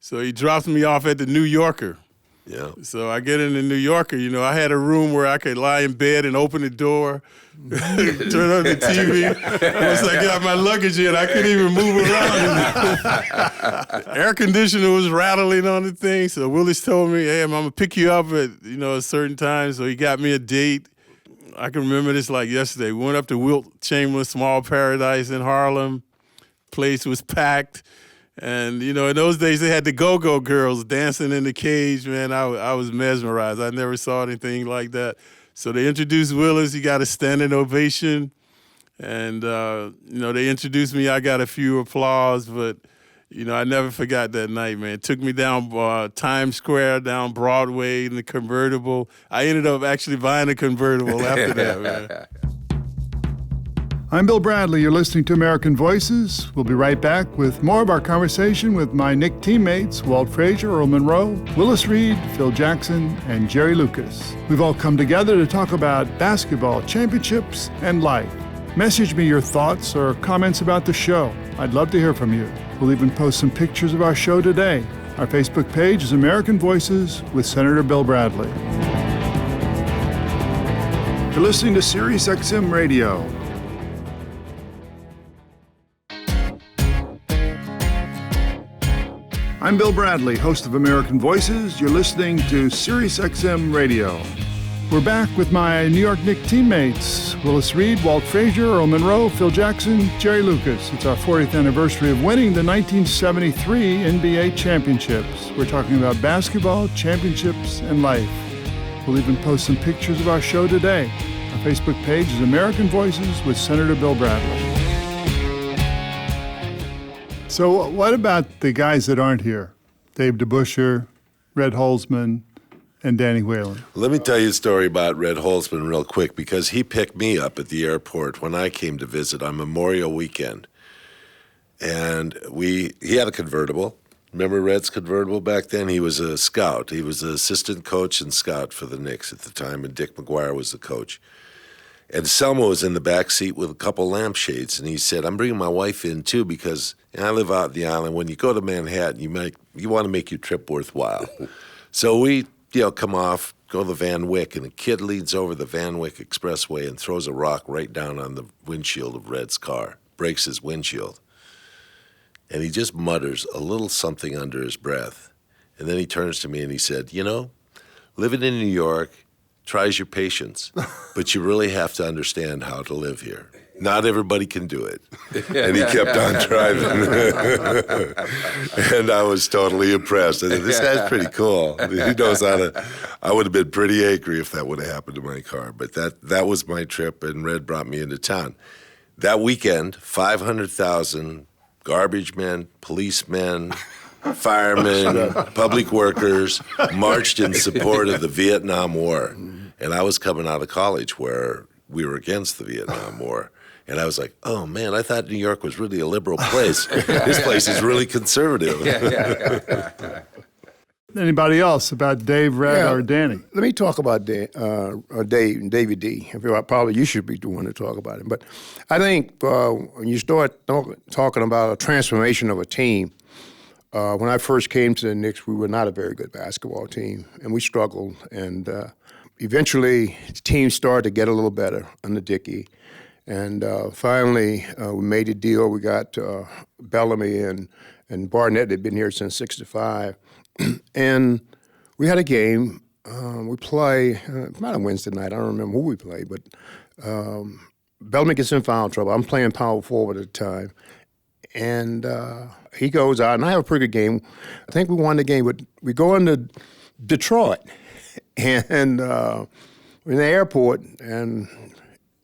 So he drops me off at the New Yorker. Yeah. So I get in the New Yorker. I had a room where I could lie in bed and open the door, turn on the TV. Once I got my luggage in, I couldn't even move around. The air conditioner was rattling on the thing. So Willis told me, hey, I'm going to pick you up at, a certain time. So he got me a date. I can remember this like yesterday. We went up to Walt Chamberlain's Small Paradise in Harlem. Place was packed. And, in those days, they had the go-go girls dancing in the cage, man. I was mesmerized. I never saw anything like that. So they introduced Willis. He got a standing ovation. And, they introduced me. I got a few applause. But, I never forgot that night, man. It took me down Times Square, down Broadway in the convertible. I ended up actually buying a convertible after that, man. I'm Bill Bradley. You're listening to American Voices. We'll be right back with more of our conversation with my Knicks teammates, Walt Frazier, Earl Monroe, Willis Reed, Phil Jackson, and Jerry Lucas. We've all come together to talk about basketball, championships, and life. Message me your thoughts or comments about the show. I'd love to hear from you. We'll even post some pictures of our show today. Our Facebook page is American Voices with Senator Bill Bradley. You're listening to Sirius XM Radio. I'm Bill Bradley, host of American Voices. You're listening to Sirius XM Radio. We're back with my New York Knicks teammates, Willis Reed, Walt Frazier, Earl Monroe, Phil Jackson, Jerry Lucas. It's our 40th anniversary of winning the 1973 NBA championships. We're talking about basketball, championships, and life. We'll even post some pictures of our show today. Our Facebook page is American Voices with Senator Bill Bradley. So what about the guys that aren't here? Dave DeBusschere, Red Holzman, and Danny Whalen. Let me tell you a story about Red Holzman real quick, because he picked me up at the airport when I came to visit on Memorial Weekend. And he had a convertible. Remember Red's convertible back then? He was a scout. He was the assistant coach and scout for the Knicks at the time, and Dick McGuire was the coach. And Selma was in the back seat with a couple lampshades, and he said, I'm bringing my wife in, too, because I live out in the island. When you go to Manhattan, you want to make your trip worthwhile. So we, come off, go to the Van Wyck, and a kid leans over the Van Wyck Expressway and throws a rock right down on the windshield of Red's car, breaks his windshield. And he just mutters a little something under his breath. And then he turns to me and he said, living in New York tries your patience, but you really have to understand how to live here. Not everybody can do it. And he kept on driving. And I was totally impressed. I said, this guy's pretty cool. He knows how to. I would have been pretty angry if that would have happened to my car. But that was my trip, and Red brought me into town. That weekend, 500,000 garbage men, policemen, firemen, public workers marched in support of the Vietnam War. And I was coming out of college where we were against the Vietnam War. And I was like, oh, man, I thought New York was really a liberal place. This place is really conservative. Anybody else about Dave, Red, or Danny? Let me talk about Dave and Davy D. Probably you should be the one to talk about him. But I think when you start talking about a transformation of a team, when I first came to the Knicks, we were not a very good basketball team, and we struggled. And eventually, the team started to get a little better under Dickey. And finally, we made a deal. We got Bellamy and Barnett had been here since '65. And we had a game. We play, not a Wednesday night. I don't remember who we played, but Bellamy gets in foul trouble. I'm playing power forward at the time. And he goes out, and I have a pretty good game. I think we won the game, but we go into Detroit. And we're in the airport, and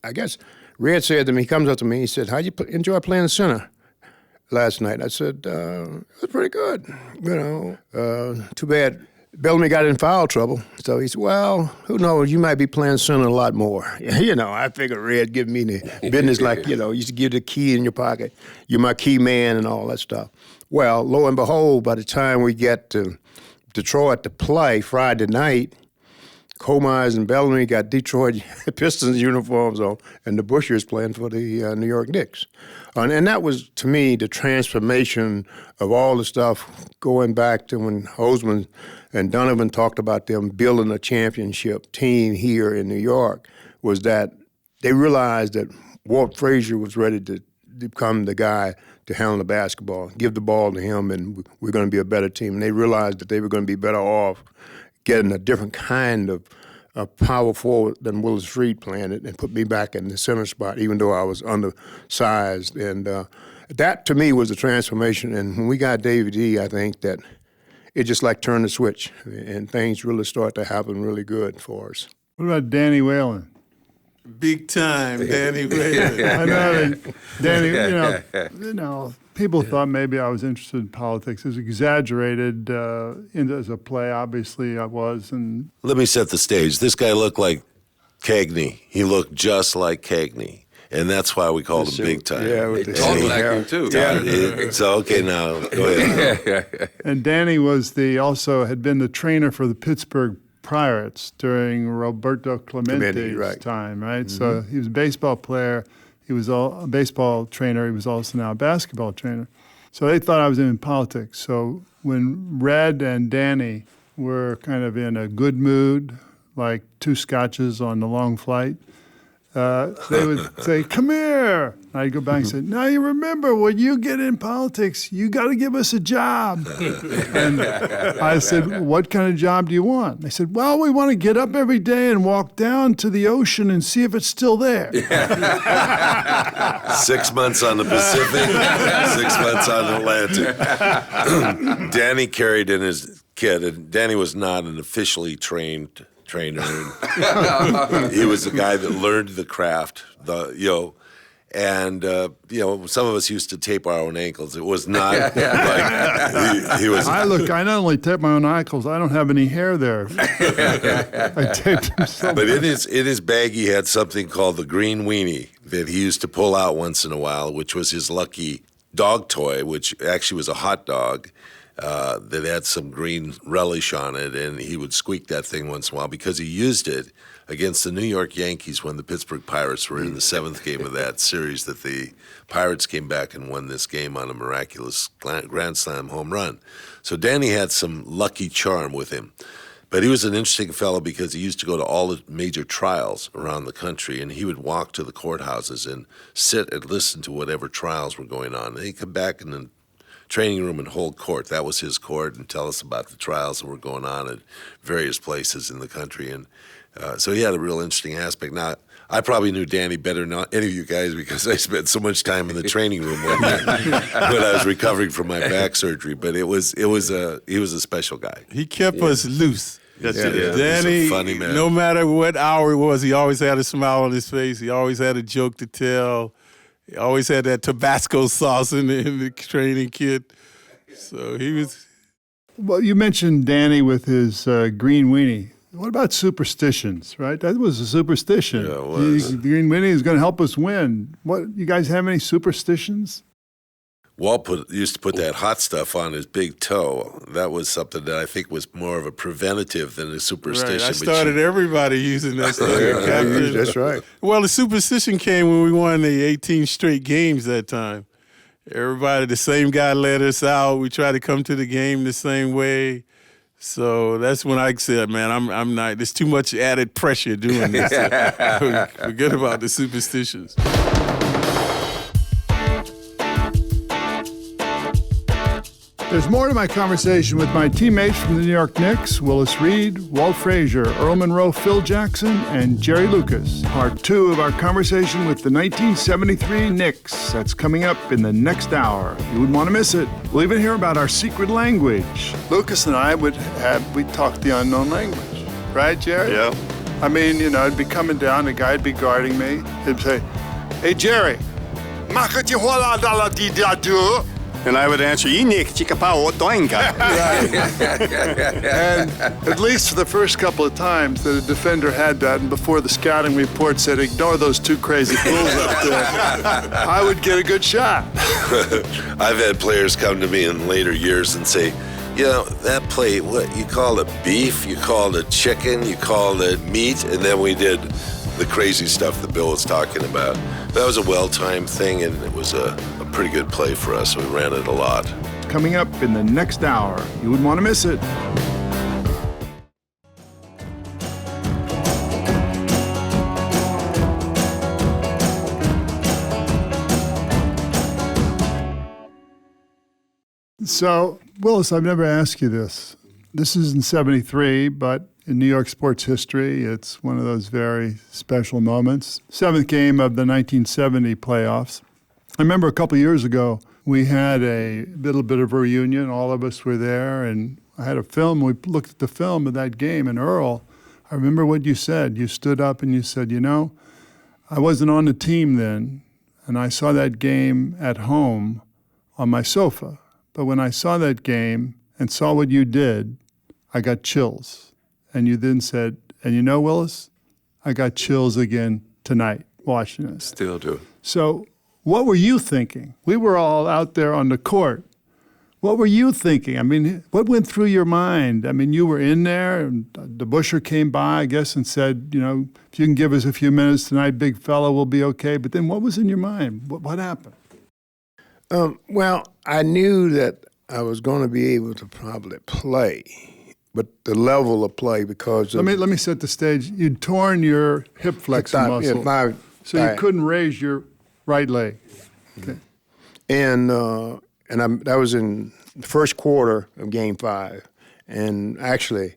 I guess Red said to me, he comes up to me, he said, how'd you enjoy playing center last night? I said, it was pretty good, too bad Bellamy got in foul trouble. So he said, well, who knows, you might be playing center a lot more. I figured Red give me the business like, used to give the key in your pocket. You're my key man and all that stuff. Well, lo and behold, by the time we get to Detroit to play Friday night, Comars and Bellamy got Detroit Pistons uniforms on, and the Bushers playing for the New York Knicks. And that was, to me, the transformation of all the stuff going back to when Hosman and Donovan talked about them building a championship team here in New York, was that they realized that Walt Frazier was ready to become the guy to handle the basketball, give the ball to him, and we're going to be a better team. And they realized that they were going to be better off getting a different kind of power forward than Willis Reed playing it, and put me back in the center spot, even though I was undersized. And that, to me, was the transformation. And when we got Davy D, I think that it just like turned the switch, and things really started to happen really good for us. What about Danny Whalen? Big time, Danny Whalen. I know that Danny, people thought maybe I was interested in politics. It was exaggerated as a play. Obviously, I was. And let me set the stage. This guy looked like Cagney. He looked just like Cagney. And that's why we called him Big Time. Yeah, with the talk like him, too. Yeah. So, okay, now, go ahead. And Danny also had been the trainer for the Pittsburgh Pirates during Roberto Clemente's time, right? Mm-hmm. So he was a baseball player. He was a baseball trainer. He was also now a basketball trainer. So they thought I was in politics. So when Red and Danny were kind of in a good mood, like two scotches on the long flight, they would say, come here. I'd go back and say, now you remember, when you get in politics, you got to give us a job. And I said, what kind of job do you want? They said, well, we want to get up every day and walk down to the ocean and see if it's still there. 6 months on the Pacific, 6 months on the Atlantic. Danny carried in his kid, and Danny was not an officially trained trainer. He was a guy that learned the craft, and some of us used to tape our own ankles. It was not like he was. I not only tape my own ankles, I don't have any hair there. I taped him so But much. in his bag, he had something called the green weenie that he used to pull out once in a while, which was his lucky dog toy, which actually was a hot dog. That had some green relish on it, and he would squeak that thing once in a while because he used it against the New York Yankees when the Pittsburgh Pirates were in the seventh game of that series, that the Pirates came back and won this game on a miraculous Grand Slam home run. So Danny had some lucky charm with him. But he was an interesting fellow because he used to go to all the major trials around the country, and he would walk to the courthouses and sit and listen to whatever trials were going on. And he'd come back in the training room and hold court. That was his court, and tell us about the trials that were going on at various places in the country. And so he had a real interesting aspect. Now, I probably knew Danny better than any of you guys because I spent so much time in the training room when I was recovering from my back surgery. But he was a special guy. He kept us loose. Danny, a funny man. No matter what hour it was, he always had a smile on his face. He always had a joke to tell. He always had that Tabasco sauce in the training kit. So he was. Well, you mentioned Danny with his green weenie. What about superstitions, right? That was a superstition. Yeah, it was. The green weenie is going to help us win. What, you guys have any superstitions? Walt used to put that hot stuff on his big toe. That was something that I think was more of a preventative than a superstition. Right. I started everybody using that stuff. That's right. Well, the superstition came when we won the 18 straight games that time. Everybody, the same guy led us out. We tried to come to the game the same way. So that's when I said, man, I'm not, there's too much added pressure doing this. Forget about the superstitions. There's more to my conversation with my teammates from the New York Knicks, Willis Reed, Walt Frazier, Earl Monroe, Phil Jackson, and Jerry Lucas. Part 2 of our conversation with the 1973 Knicks. That's coming up in the next hour. You wouldn't want to miss it. We'll even hear about our secret language. Lucas and I we'd talk the unknown language. Right, Jerry? Yeah. I mean, you know, I'd be coming down, a guy'd be guarding me. He'd say, "Hey, Jerry, And I would answer, and at least for the first couple of times that a defender had that, and before the scouting report said, ignore those two crazy fools up there, I would get a good shot. I've had players come to me in later years and say, you know, that play, what, you called it beef, you called it chicken, you called it meat, and then we did the crazy stuff that Bill was talking about. That was a well-timed thing, and it was a pretty good play for us. We ran it a lot. Coming up in the next hour. You wouldn't want to miss it. So, Willis, I've never asked you this. This is in 73, but in New York sports history, it's one of those very special moments. 7th game of the 1970 playoffs. I remember a couple years ago, we had a little bit of a reunion. All of us were there, and I had a film. We looked at the film of that game, and Earl, I remember what you said. You stood up and you said, you know, I wasn't on the team then, and I saw that game at home on my sofa. But when I saw that game and saw what you did, I got chills. And you then said, and you know, Willis, I got chills again tonight watching it. Still do. So what were you thinking? We were all out there on the court. What were you thinking? I mean, what went through your mind? I mean, you were in there, and the Busher came by, I guess, and said, you know, if you can give us a few minutes tonight, big fella, we'll be okay. But then what was in your mind? What happened? Well, I knew that I was going to be able to probably play, but the level of play because of... Let me set the stage. You'd torn your hip flexor muscle, so you couldn't raise your right leg. Okay. And that was in the first quarter of Game 5, and actually,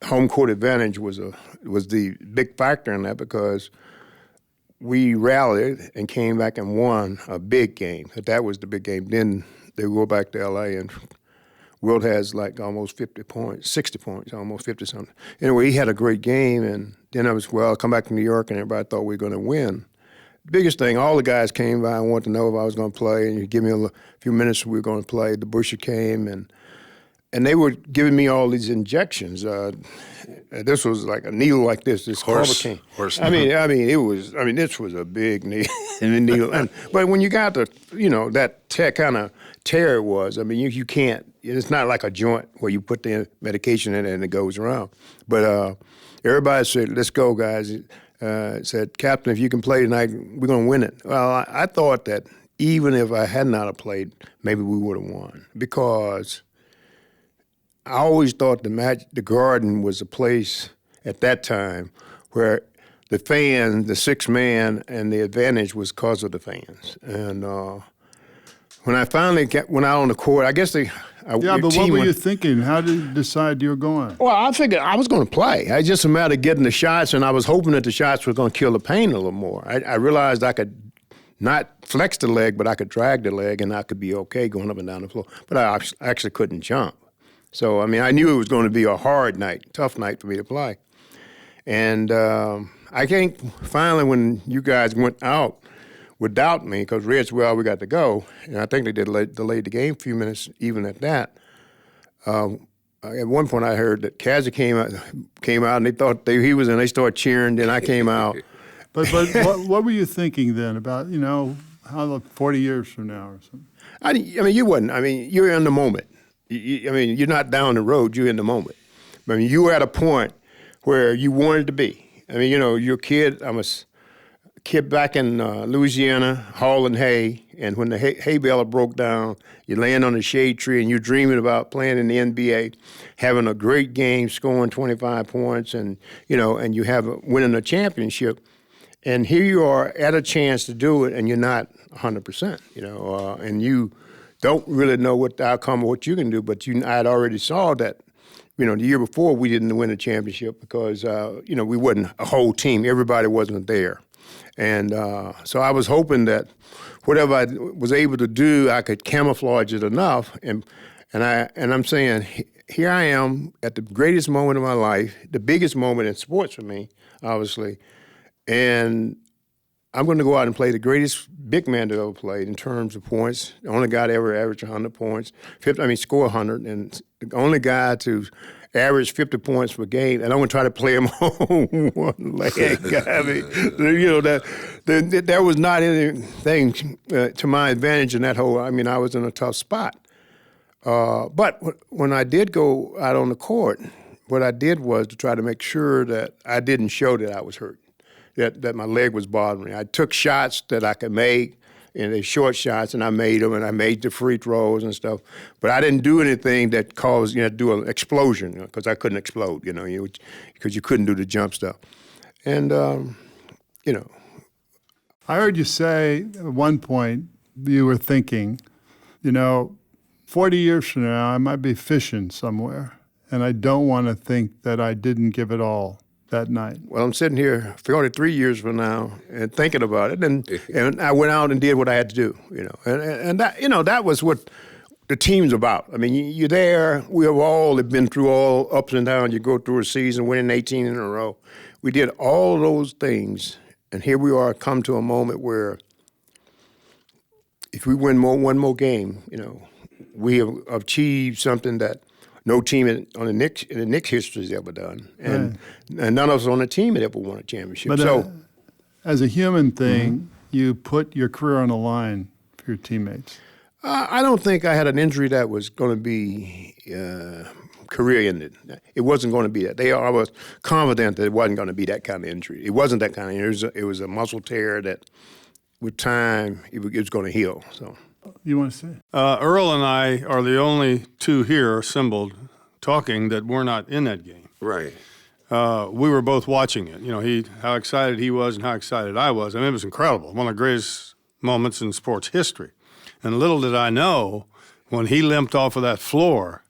home court advantage was the big factor in that because we rallied and came back and won a big game. That was the big game. Then they go back to L.A. and Wilt has like almost 50 points, 60 points, almost 50-something. Anyway, he had a great game, and then I'll come back to New York, and everybody thought we were going to win. The biggest thing, all the guys came by and wanted to know if I was going to play, and you give me a few minutes we were going to play. The Busher came, and they were giving me all these injections. This was like a needle like this. This horse came. Horse. I mean, this was a big needle. But when you got that kind of tear it was. I mean, you can't. It's not like a joint where you put the medication in it and it goes around. But everybody said, "Let's go, guys." Said, "Captain, if you can play tonight, we're going to win it." Well, I thought that even if I had not have played, maybe we would have won because I always thought the Garden was a place at that time where the fans, the sixth man, and the advantage was because of the fans. And when I finally went out on the court, I guess but what were you thinking? How did you decide you were going? Well, I figured I was going to play. It's just a matter of getting the shots, and I was hoping that the shots were going to kill the pain a little more. I realized I could not flex the leg, but I could drag the leg, and I could be okay going up and down the floor. But I actually couldn't jump. So, I mean, I knew it was going to be a hard night, tough night for me to play. And I think finally when you guys went out without me, because Red said, "Well, we got to go," and I think they delayed the game a few minutes even at that. At one point I heard that Kazzy came out and they thought he was in, they started cheering, then I came out. But what were you thinking then about, How 40 years from now or something? I mean, you wasn't. I mean, you're in the moment. I mean, you're not down the road. You're in the moment. I mean, you were at a point where you wanted to be. I mean, you're a kid. I'm a kid back in Louisiana, hauling hay, and when the hay baler broke down, you land on the shade tree and you're dreaming about playing in the NBA, having a great game, scoring 25 points, and and you have winning a championship. And here you are at a chance to do it, and you're not 100%, and you don't really know what the outcome of what you can do, but I had already saw that, the year before we didn't win a championship because, we wasn't a whole team. Everybody wasn't there. And so I was hoping that whatever I was able to do, I could camouflage it enough. And I'm saying, here I am at the greatest moment of my life, the biggest moment in sports for me, obviously, and I'm going to go out and play the greatest big man that ever played in terms of points. The only guy to ever average 100 points, score 100, and the only guy to average 50 points per game. And I'm going to try to play him on one leg. I mean, there was not anything to my advantage in that whole. I mean, I was in a tough spot. But when I did go out on the court, what I did was to try to make sure that I didn't show that I was hurt. That my leg was bothering me. I took shots that I could make, and they short shots, and I made them, and I made the free throws and stuff. But I didn't do anything that caused to do an explosion, because I couldn't explode, because you couldn't do the jump stuff. And I heard you say at one point you were thinking, 40 years from now I might be fishing somewhere, and I don't want to think that I didn't give it all that night. Well, I'm sitting here 43 years from now and thinking about it, and I went out and did what I had to do, and that that was what the team's about. I mean, you're there. We have all been through all ups and downs. You go through a season, winning 18 in a row. We did all those things, and here we are, come to a moment where if we win one more game, we have achieved something that no team in the Knicks history has ever done, and none of us on the team had ever won a championship. But as a human thing, you put your career on the line for your teammates. I don't think I had an injury that was going to be career-ended. It wasn't going to be that. I was confident that it wasn't going to be that kind of injury. It wasn't that kind of injury. It was a muscle tear that, with time, it was going to heal. So. You want to say? Earl and I are the only two here assembled talking that were not in that game. Right. We were both watching it. How excited he was and how excited I was. I mean, it was incredible. One of the greatest moments in sports history. And little did I know, when he limped off of that floor,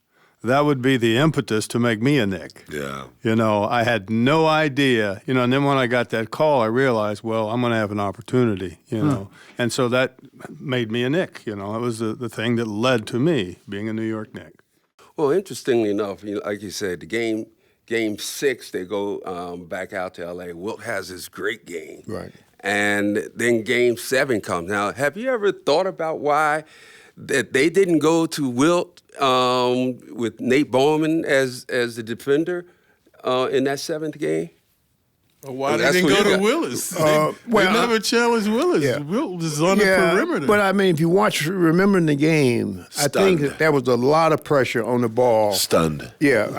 that would be the impetus to make me a Knick. Yeah. I had no idea. And then when I got that call, I realized, well, I'm going to have an opportunity, And so that made me a Knick. It was the thing that led to me being a New York Knick. Well, interestingly enough, like you said, the game 6, they go back out to L.A. Wilt has this great game. Right. And then game 7 comes. Now, have you ever thought about why that they didn't go to Wilt with Nate Bowman as the defender in that 7th game? Why they didn't go to Willis? They never challenged Willis. Yeah. Willis is on the perimeter. But I mean, if you remembering the game, Stunned. I think that there was a lot of pressure on the ball. Stunned. Yeah.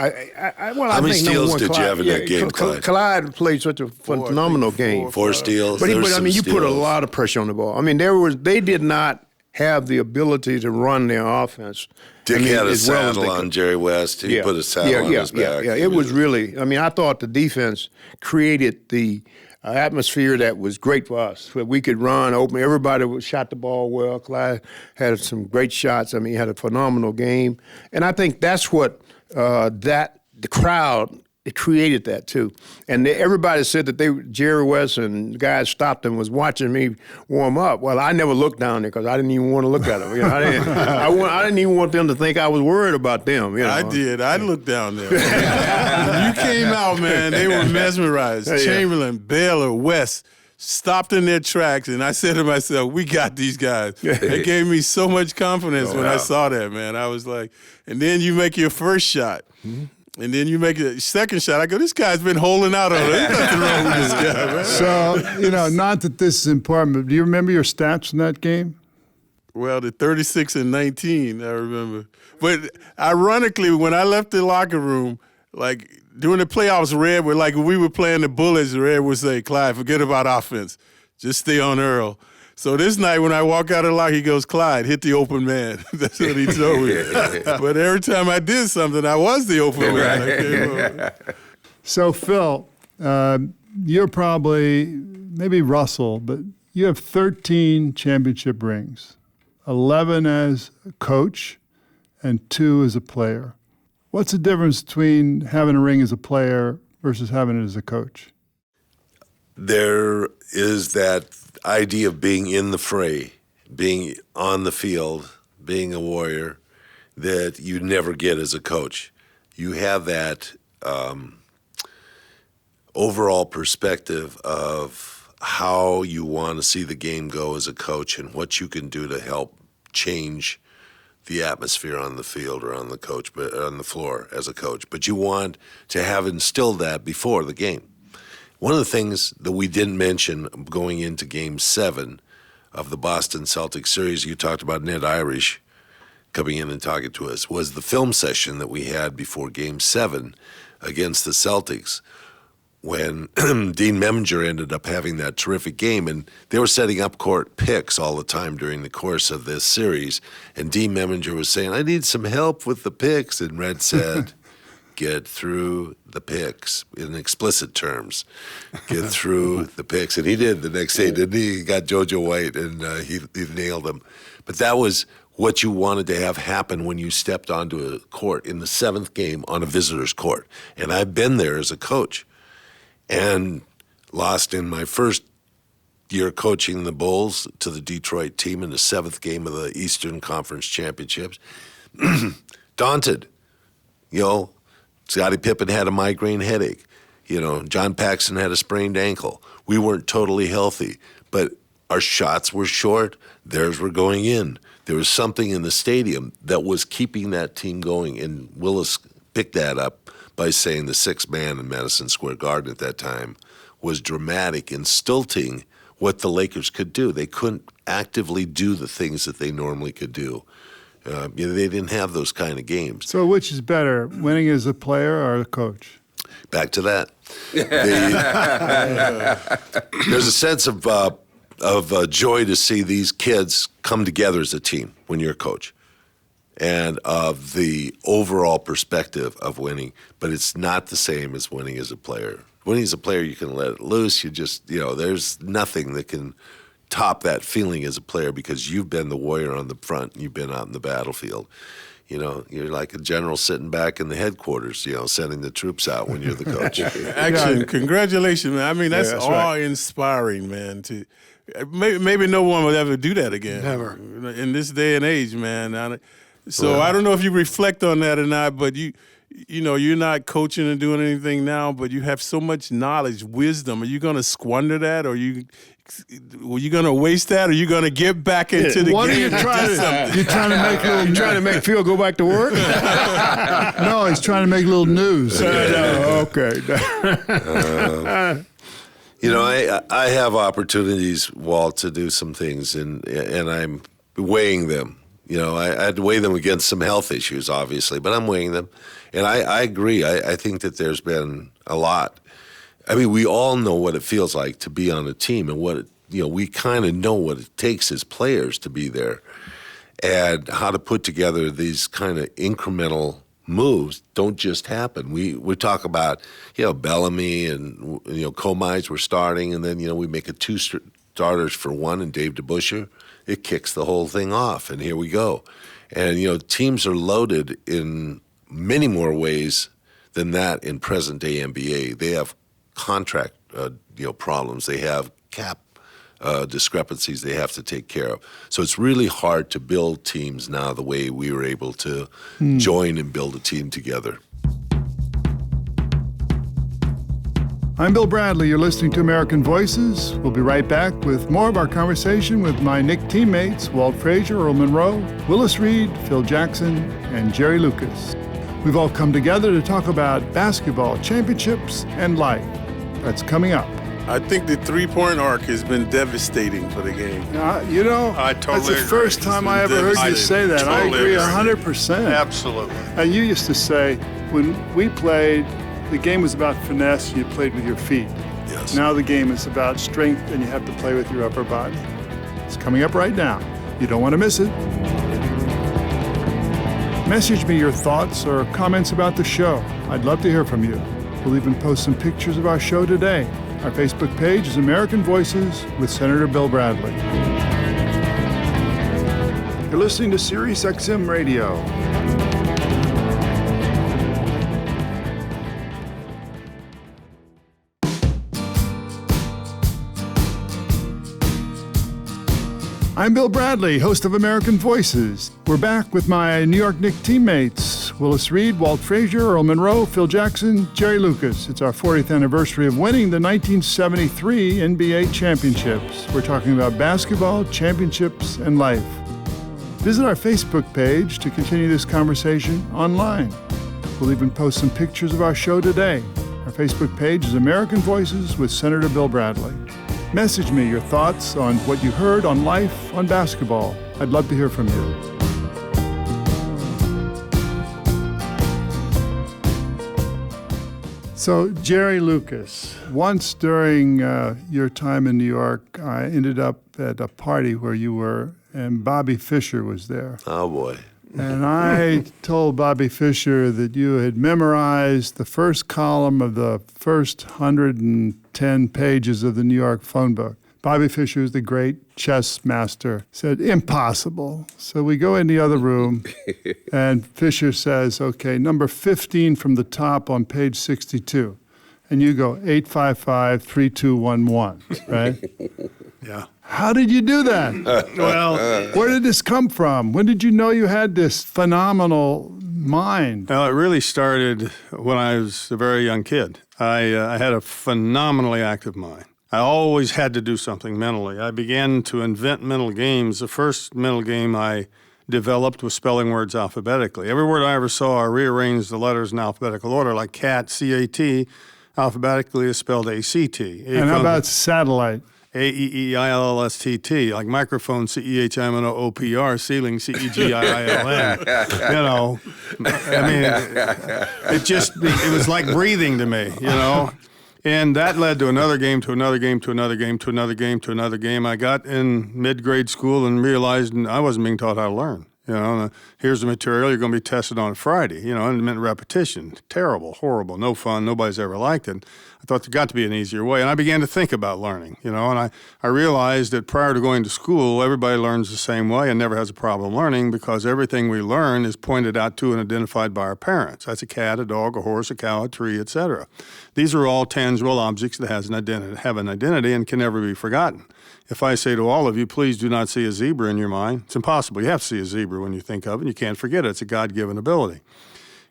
How many steals did you have in that game, Clyde? Clyde played such a phenomenal game. 4 steals. But I mean, you put a steals. lot of pressure on the ball. I mean, they did not have the ability to run their offense. Dick had a as well as saddle they on could. Jerry West. He put a saddle on his back. Yeah, it was really, I thought the defense created the atmosphere that was great for us, where we could run open. Everybody shot the ball well. Clyde had some great shots. I mean, he had a phenomenal game. And I think that's what the crowd, it created that too. And everybody said that Jerry West and the guys stopped and was watching me warm up. Well, I never looked down there because I didn't even want to look at them. I didn't even want them to think I was worried about them. I did. I looked down there. When you came out, man, they were mesmerized. Yeah. Chamberlain, Baylor, West stopped in their tracks, and I said to myself, we got these guys. It gave me so much confidence when I saw that, man. I was like, and then you make your first shot. And then you make a second shot. I go, this guy's been holding out on it. There's nothing wrong with this guy, man. So, not that this is important, but do you remember your stats in that game? Well, the 36 and 19, I remember. But ironically, when I left the locker room, like during the playoffs, Red would, like when we were playing the Bullets, Red would say, Clyde, forget about offense. Just stay on Earl. So this night when I walk out of the locker, he goes, Clyde, hit the open man. That's what he told me. But every time I did something, I was the open man. So, Phil, you're probably, maybe Russell, but you have 13 championship rings, 11 as a coach and 2 as a player. What's the difference between having a ring as a player versus having it as a coach? There is that idea of being in the fray, being on the field, being a warrior that you never get as a coach. You have that overall perspective of how you want to see the game go as a coach and what you can do to help change the atmosphere on the field or on the floor as a coach. But you want to have instilled that before the game. One of the things that we didn't mention going into Game 7 of the Boston Celtics series, you talked about Ned Irish coming in and talking to us, was the film session that we had before Game 7 against the Celtics when Dean Memminger ended up having that terrific game. And they were setting up court picks all the time during the course of this series. And Dean Memminger was saying, I need some help with the picks. And Red said, get through the picks in explicit terms. Get through the picks. And he did the next day, didn't he? He got JoJo White, and he nailed him. But that was what you wanted to have happen when you stepped onto a court in the 7th game on a visitor's court. And I've been there as a coach and lost in my first year coaching the Bulls to the Detroit team in the 7th game of the Eastern Conference Championships. Daunted, Scottie Pippen had a migraine headache. John Paxson had a sprained ankle. We weren't totally healthy, but our shots were short. Theirs were going in. There was something in the stadium that was keeping that team going, and Willis picked that up by saying the 6th man in Madison Square Garden at that time was dramatic in stilting what the Lakers could do. They couldn't actively do the things that they normally could do. They didn't have those kind of games. So which is better, winning as a player or a coach? Back to that. There's a sense of joy to see these kids come together as a team when you're a coach, and of the overall perspective of winning. But it's not the same as winning as a player. Winning as a player, you can let it loose. You just, there's nothing that can top that feeling as a player because you've been the warrior on the front and you've been out in the battlefield. You're like a general sitting back in the headquarters, sending the troops out when you're the coach. Actually, congratulations, man. I mean, that's awe-inspiring, man. Maybe no one will ever do that again. Never. In this day and age, man. So I don't know if you reflect on that or not, but you're not coaching and doing anything now, but you have so much knowledge, wisdom. Are you going to squander that, or were you going to waste that, or are you going to get back into the what game? Are you trying to make Phil go back to work? No, he's trying to make a little news. Okay. I have opportunities, Walt, to do some things, and I'm weighing them. I had to weigh them against some health issues, obviously, but I'm weighing them. And I agree. I think that there's been a lot. I mean, we all know what it feels like to be on a team and we kind of know what it takes as players to be there and how to put together these kind of incremental moves don't just happen. We talk about, Bellamy and, Comines were starting, and then, we make it 2 starters for 1 and Dave DeBusschere. It kicks the whole thing off, and here we go. And, teams are loaded in many more ways than that in present-day NBA. They have contract, problems. They have cap discrepancies they have to take care of. So it's really hard to build teams now the way we were able to join and build a team together. I'm Bill Bradley. You're listening to American Voices. We'll be right back with more of our conversation with my Knicks teammates, Walt Frazier, Earl Monroe, Willis Reed, Phil Jackson, and Jerry Lucas. We've all come together to talk about basketball, championships, and life. That's coming up. I think the three-point arc has been devastating for the game. I totally that's the agree. first time I ever heard you say that. I Totally agree agree. 100%. Absolutely. And you used to say, when we played, the game was about finesse, you played with your feet. Yes. Now the game is about strength, and you have to play with your upper body. It's coming up right now. You don't want to miss it. Message me your thoughts or comments about the show. I'd love to hear from you. We'll even post some pictures of our show today. Our Facebook page is American Voices with Senator Bill Bradley. You're listening to Sirius XM Radio. I'm Bill Bradley, host of American Voices. We're back with my New York Knicks teammates, Willis Reed, Walt, Frazier, Earl, Monroe, Phil Jackson, Jerry Lucas. It's our 40th anniversary of winning the 1973 NBA championships. We're talking about basketball, championships, and life. Visit our Facebook page to continue this conversation online. We'll even post some pictures of our show today. Our Facebook page is American Voices with Senator Bill Bradley. Message me your thoughts on what you heard on life, on basketball. I'd love to hear from you. So, Jerry Lucas, once during your time in New York, I ended up at a party where you were, and Bobby Fischer was there. Oh, boy. And I told Bobby Fischer that you had memorized the first column of the first 110 pages of the New York phone book. Bobby Fischer is the great chess master. Said, impossible. So we go in the other room, and Fischer says, okay, number 15 from the top on page 62. And you go, 855-3211, right? Yeah. How did you do that? Well, Where did this come from? When did you know you had this phenomenal mind? Well, it really started when I was a very young kid. I had a phenomenally active mind. I always had to do something mentally. I began to invent mental games. The first mental game I developed was spelling words alphabetically. Every word I ever saw, I rearranged the letters in alphabetical order, like cat, C-A-T, alphabetically is spelled A-C-T. And how about satellite? A-E-E-I-L-L-S-T-T, like microphone, C-E-H-I-M-N-O-O-P-R, ceiling, C-E-G-I-I-L-N. I mean, it was like breathing to me, And that led to another game, to another game, to another game, to another game, to another game. I got in mid-grade school and realized I wasn't being taught how to learn. Here's the material, you're going to be tested on Friday, and it meant repetition. Terrible, horrible, no fun, nobody's ever liked it. I thought there got to be an easier way, and I began to think about learning, and I realized that prior to going to school, everybody learns the same way and never has a problem learning because everything we learn is pointed out to and identified by our parents. That's a cat, a dog, a horse, a cow, a tree, etc. These are all tangible objects that have an identity and can never be forgotten. If I say to all of you, please do not see a zebra in your mind, it's impossible. You have to see a zebra when you think of it, and you can't forget it. It's a God-given ability.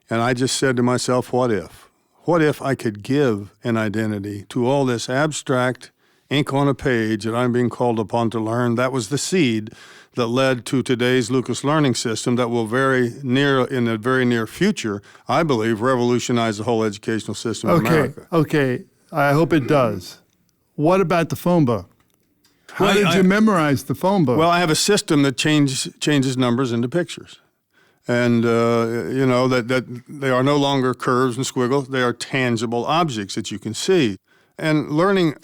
And I just said to myself, what if? What if I could give an identity to all this abstract ink on a page that I'm being called upon to learn? That was the seed that led to today's Lucas Learning System that will in the very near future, I believe, revolutionize the whole educational system in America. Okay, I hope it does. What about the phone book? How did you memorize the phone book? Well, I have a system that changes numbers into pictures. And, that they are no longer curves and squiggles. They are tangible objects that you can see. And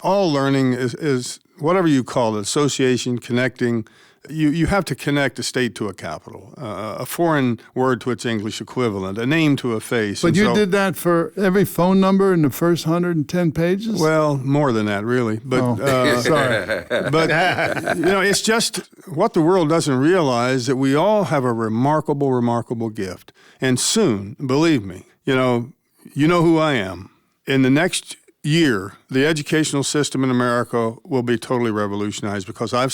all learning is whatever you call it, association, connecting. You have to connect a state to a capital, a foreign word to its English equivalent, a name to a face. But you did that for every phone number in the first 110 pages? Well, more than that, really. But sorry. But it's just what the world doesn't realize that we all have a remarkable, remarkable gift. And soon, believe me, you know who I am. In the next year, the educational system in America will be totally revolutionized because I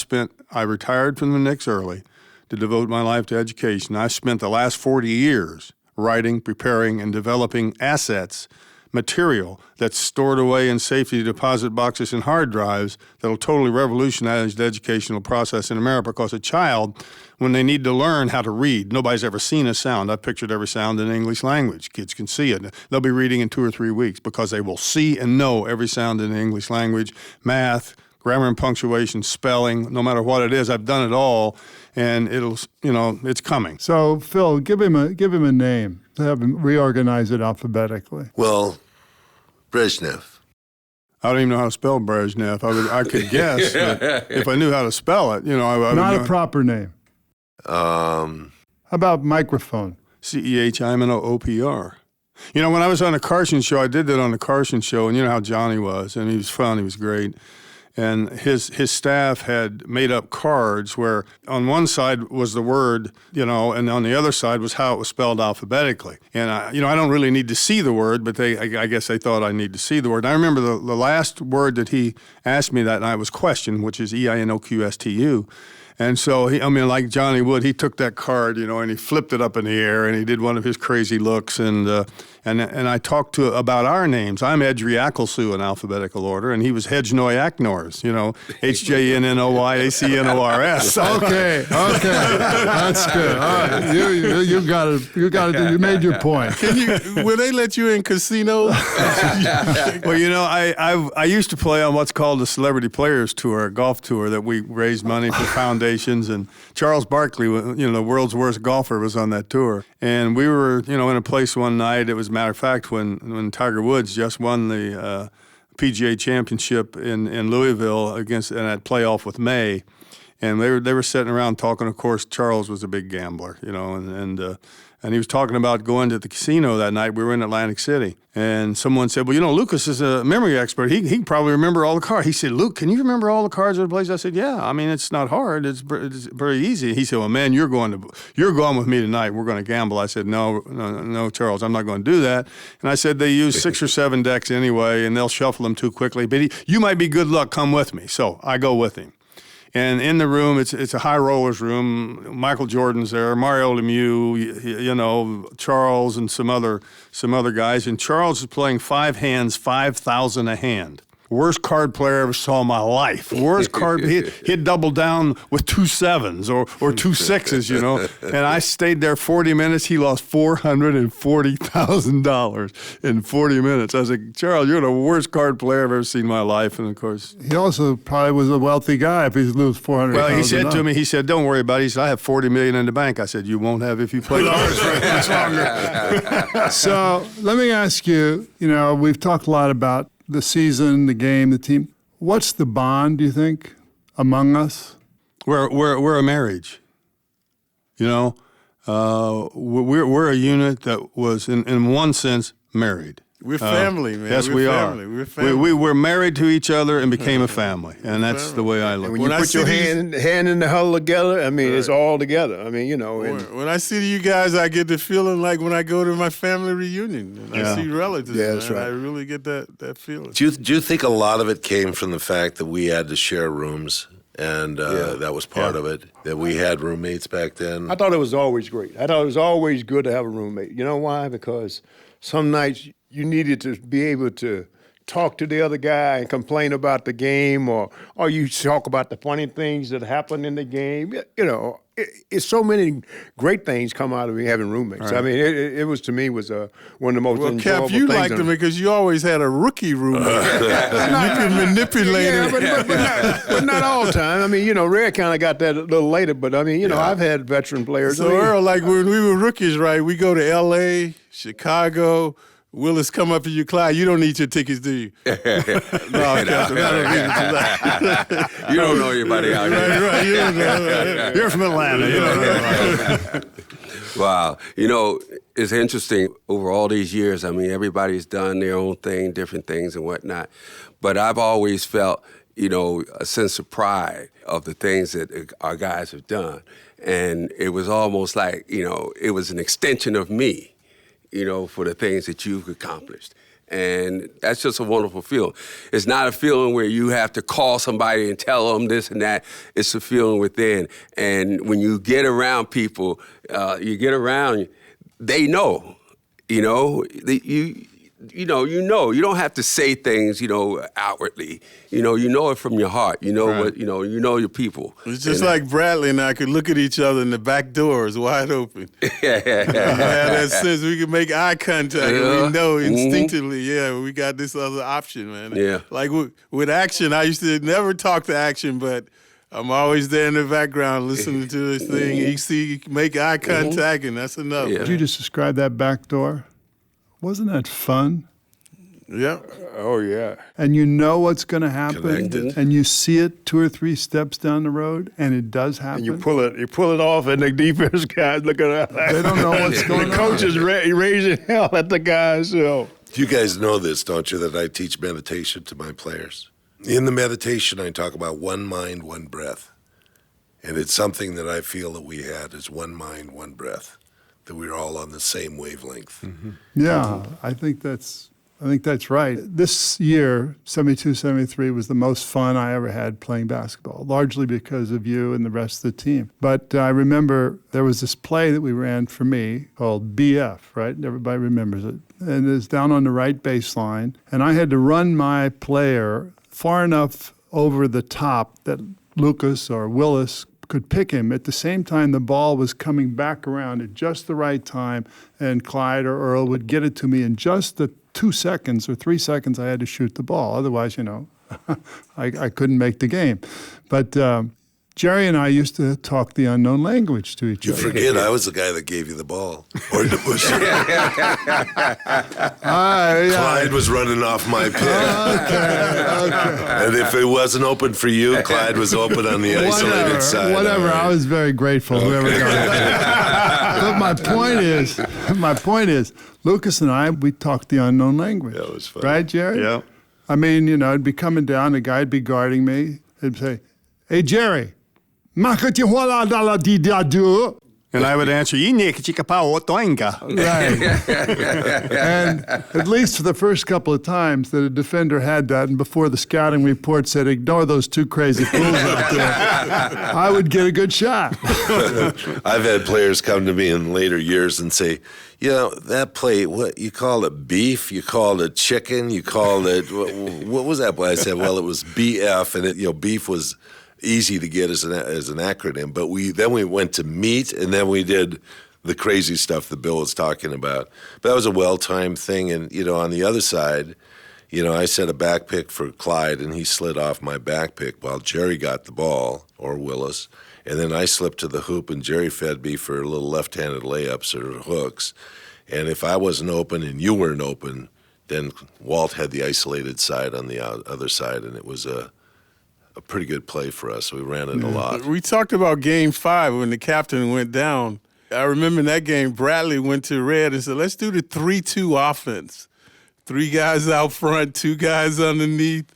retired from the Knicks early to devote my life to education. I've spent the last 40 years writing, preparing, and developing assets material that's stored away in safety deposit boxes and hard drives that'll totally revolutionize the educational process in America, because a child, when they need to learn how to read, nobody's ever seen a sound. I've pictured every sound in the English language. Kids can see it. They'll be reading in 2 or 3 weeks because they will see and know every sound in the English language, math, grammar and punctuation, spelling, no matter what it is. I've done it all, and it's coming. So, Phil, give him a name. Have him reorganize it alphabetically. Well, Brezhnev. I don't even know how to spell Brezhnev. I could guess, but if I knew how to spell it, I would Not know. a proper name. How about microphone? CEHIMNOOPR. When I was on the Carson show, I did that on the Carson show, and you know how Johnny was, and he was fun, he was great. And his staff had made up cards where on one side was the word, and on the other side was how it was spelled alphabetically. And I don't really need to see the word, but I guess they thought I need to see the word. And I remember the last word that he asked me that night was question, which is EINOQSTU. And so, like Johnny would, he took that card, and he flipped it up in the air, and he did one of his crazy looks. And I talked about our names. I'm Edriakelsu in alphabetical order, and he was Hedgnoy-Aknors, HJNNOYACNORS. Okay, that's good. All right, you got it. You made your point. Will they let you in casinos? Well, I used to play on what's called the Celebrity Players Tour, a golf tour that we raised money for foundations, and Charles Barkley, the world's worst golfer, was on that tour. And we were, in a place one night. It was, a matter of fact, when Tiger Woods just won the PGA Championship in Louisville in that playoff with May, and they were sitting around talking. Of course, Charles was a big gambler, and he was talking about going to the casino that night. We were in Atlantic City. And someone said, well, Lucas is a memory expert. He can probably remember all the cards. He said, Luke, can you remember all the cards of the place? I said, yeah. It's not hard. It's very easy. He said, well, man, you're going with me tonight. We're going to gamble. I said, no, Charles, I'm not going to do that. And I said, they use 6 or 7 decks anyway, and they'll shuffle them too quickly. But you might be good luck. Come with me. So I go with him. And in the room, it's a high rollers room. Michael Jordan's there, Mario Lemieux, Charles, and some other guys. And Charles is playing 5 hands, 5,000 a hand. Worst card player I ever saw in my life. Worst card. He'd double down with 2 7s or 2 6s, And I stayed there 40 minutes. He lost $440,000 in 40 minutes. I was like, Charles, you're the worst card player I've ever seen in my life. And of course, he also probably was a wealthy guy if he's lose $400,000. Well, he said to me, don't worry about it. He said, I have $40 million in the bank. I said, you won't have if you play cards for much longer. So let me ask you. We've talked a lot about the season, the game, the team. What's the bond, do you think, among us? We're a marriage. We're a unit that was, in one sense, married. We're family, man. Yes, we are. We're family. We're married to each other and became a family, and that's the way I look. When you put your hand in the huddle together, it's all together. When I see you guys, I get the feeling like when I go to my family reunion and I see relatives. Yeah, that's right. I really get that feeling. Do you think a lot of it came from the fact that we had to share rooms? And that was part of it, that we had roommates back then. I thought it was always great. I thought it was always good to have a roommate. You know why? Because some nights you needed to be able to talk to the other guy and complain about the game, or you talk about the funny things that happened in the game. It's so many great things come out of me having roommates. Right. It was, to me, was one of the most enjoyable Cap, things. you liked them because you always had a rookie roommate. You could manipulate it. But not all the time. Red kind of got that a little later, but I've had veteran players. So Earl, like when we were rookies, right, we go to L.A., Chicago, Willis come up to you, Clyde, you don't need your tickets, do you? No, Captain, I don't need it. You don't know anybody out here. Right. You don't know. You're from Atlanta. You don't know. Wow. It's interesting. Over all these years, everybody's done their own thing, different things and whatnot. But I've always felt, a sense of pride of the things that our guys have done. And it was almost like, it was an extension of me. For the things that you've accomplished. And that's just a wonderful feeling. It's not a feeling where you have to call somebody and tell them this and that. It's a feeling within. And when you get around people, they know, you don't have to say things, outwardly. You know it from your heart. You know what, you know your people. It's just like Bradley and I could look at each other and the back door is wide open. Yeah, that sense we can make eye contact and we know instinctively, we got this other option, man. Yeah. Like with Action, I used to never talk to Action, but I'm always there in the background listening to this thing. You make eye contact, and that's enough. Did you just describe that back door? Wasn't that fun? Yeah. Oh, yeah. And you know what's going to happen, Connected. and you see it 2 or 3 steps down the road, and it does happen. And you pull it off, and the defense guys look at that. They don't know what's going on. The coach is raising hell at the guys. You guys know this, don't you, that I teach meditation to my players? In the meditation, I talk about one mind, one breath. And it's something that I feel that we had is one mind, one breath, that we're all on the same wavelength. Mm-hmm. Yeah, I think that's right. This year, 72-73, was the most fun I ever had playing basketball, largely because of you and the rest of the team. But I remember there was this play that we ran for me called BF, right? Everybody remembers it. And it's down on the right baseline. And I had to run my player far enough over the top that Lucas or Willis could pick him. At the same time, the ball was coming back around at just the right time, and Clyde or Earl would get it to me in just the 2 seconds or 3 seconds I had to shoot the ball. Otherwise, I couldn't make the game. But Jerry and I used to talk the unknown language to each other. You forget I was the guy that gave you the ball. Or the bush. Clyde was running off my pin. Okay. And if it wasn't open for you, Clyde was open on the isolated side. Whatever. I was very grateful, whoever got it. But my point is, Lucas and I, we talked the unknown language. That was fun. Right, Jerry? Yeah. I mean, I'd be coming down, the guy'd be guarding me. He'd say, "Hey, Jerry, And I would answer, right. And at least for the first couple of times that a defender had that, and before the scouting report said, ignore those 2 crazy fools out there, I would get a good shot. I've had players come to me in later years and say, that play, what you called it beef, you called it chicken, you called it, what was that play? I said, well, it was BF, and beef was easy to get as an acronym, but then we went to meat, and then we did the crazy stuff that Bill was talking about. But that was a well-timed thing, and on the other side, I set a back pick for Clyde, and he slid off my back pick while Jerry got the ball, or Willis, and then I slipped to the hoop, and Jerry fed me for little left-handed layups or hooks, and if I wasn't open and you weren't open, then Walt had the isolated side on the other side, and it was a pretty good play for us. We ran it a lot. We talked about Game 5 when the captain went down. I remember in that game, Bradley went to Red and said, let's do the 3-2 offense. 3 guys out front, 2 guys underneath.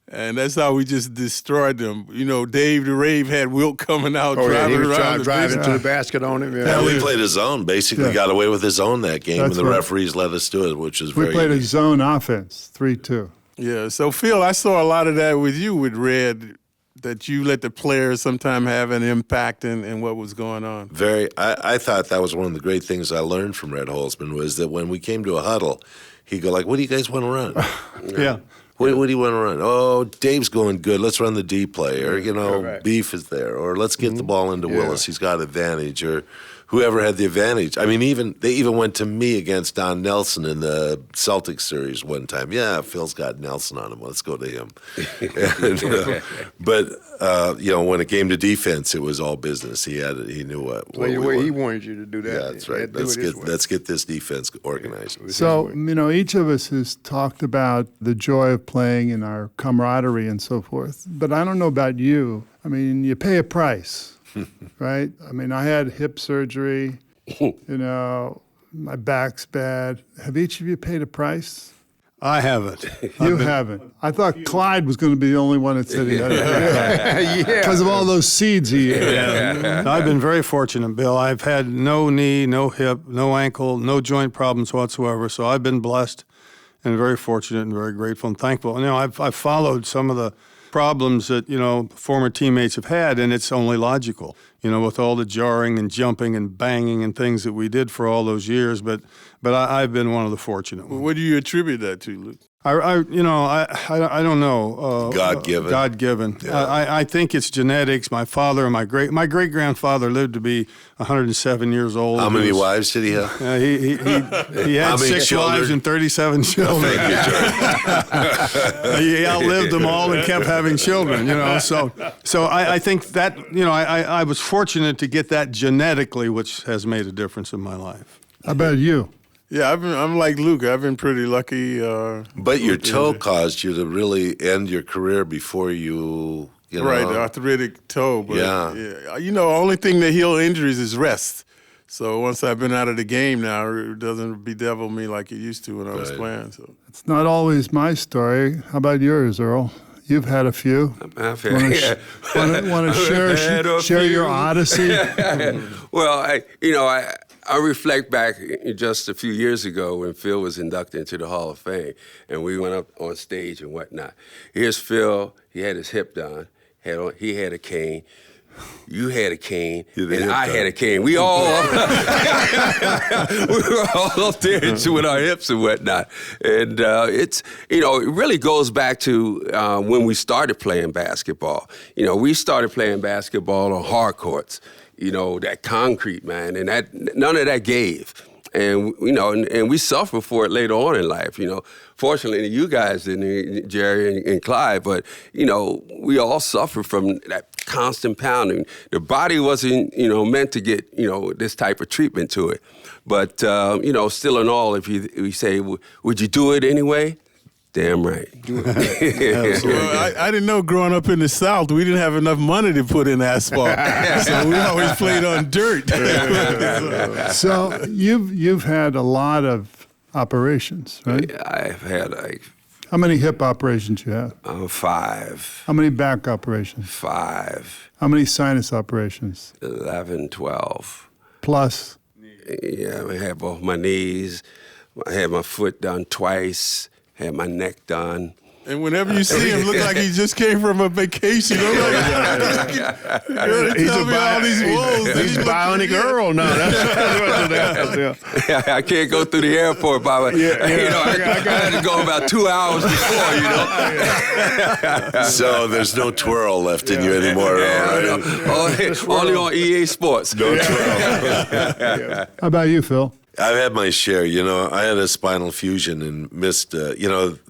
And that's how we just destroyed them. Dave the Rave had Wilt coming out, driving around. Driving to the basket on him. Yeah, we played a zone, basically got away with his zone that game, and the referees let us do it, which is very We played unique. a zone offense, 3-2. Yeah, so Phil, I saw a lot of that with you with Red, that you let the players sometime have an impact in what was going on. I thought that was one of the great things I learned from Red Holzman was that when we came to a huddle, he'd go like, what do you guys want to run? yeah. What do you want to run? Oh, Dave's going good. Let's run the D play. Or, Right. Beef is there. Or let's get the ball into Willis. He's got advantage. Or whoever had the advantage. I mean, they even went to me against Don Nelson in the Celtics series one time. Yeah, Phil's got Nelson on him. Let's go to him. But when it came to defense, it was all business. He knew what. Play the way he wanted you to do that. Yeah, that's right. Let's get this defense organized. So, each of us has talked about the joy of playing and our camaraderie and so forth. But I don't know about you. I mean, you pay a price, right? I mean, I had hip surgery. My back's bad. Have each of you paid a price? I haven't. You haven't. I thought Clyde was going to be the only one that said he had it. Because of all those seeds he ate. Yeah. I've been very fortunate, Bill. I've had no knee, no hip, no ankle, no joint problems whatsoever. So I've been blessed and very fortunate and very grateful and thankful. I've followed some of the problems that, former teammates have had, and it's only logical, with all the jarring and jumping and banging and things that we did for all those years. But I've been one of the fortunate ones. What do you attribute that to, Luke? I don't know. God-given. God-given. Yeah. I think it's genetics. My father and my great-grandfather lived to be 107 years old. How many wives did he have? He had 6 children? wives and 37 children. Thank you, Jerry. He outlived them all and kept having children. So I think that I was fortunate to get that genetically, which has made a difference in my life. How about you? Yeah, I'm like Luke. I've been pretty lucky. But your toe caused you to really end your career before you know. Right, the arthritic toe. But Yeah. Only thing that heal injuries is rest. So once I've been out of the game now, it doesn't bedevil me like it used to when I was playing. So It's not always my story. How about yours, Earl? You've had a few. I've Want to share your odyssey? Well, I reflect back just a few years ago when Phil was inducted into the Hall of Fame, and we went up on stage and whatnot. Here's Phil. He had his hip done. He had a cane. You had a cane, and I had a cane. We all we were all up there with our hips and whatnot. And it really goes back to when we started playing basketball. We started playing basketball on hard courts. That concrete, man, and that none of that gave. And and we suffered for it later on in life. Fortunately, you guys didn't, Jerry and Clyde, but we all suffered from that constant pounding. The body wasn't meant to get this type of treatment to it. But still in all, if we say, would you do it anyway? Damn right. Well, I didn't know growing up in the South, we didn't have enough money to put in asphalt. So we always played on dirt. So you've had a lot of operations, right? I've had How many hip operations you have? 5. How many back operations? 5. How many sinus operations? 11, 12. Plus? Yeah, I had both my knees. I had my foot done twice. Had my neck done. And whenever you see him, look like he just came from a vacation. He's bionic Earl. No, that's I can't go through the airport by I had to go about 2 hours before. So there's no twirl left in you anymore. Only on EA Sports. No twirl. How about you, Phil? I've had my share. I had a spinal fusion and missed. The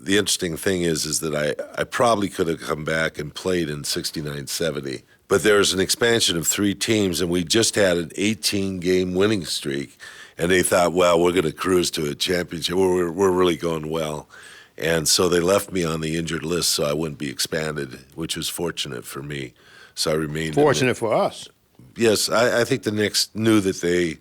interesting thing is that I probably could have come back and played in 69, 70. But there was an expansion of 3 teams, and we just had an 18-game winning streak. And they thought, well, we're going to cruise to a championship. We're really going well. And so they left me on the injured list so I wouldn't be expanded, which was fortunate for me. So I remained. Fortunate for us. Yes, I think the Knicks knew that they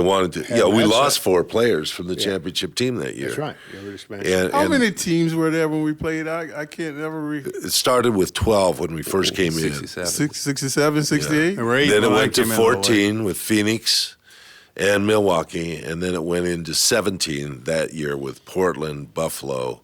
wanted to. Yeah, we lost 4 players from the championship team that year. That's right. How many teams were there when we played? I can't never It started with 12 when we first came 67. in. 67, 68? Yeah. Then it went to 14 with Phoenix and Milwaukee, and then it went into 17 that year with Portland, Buffalo,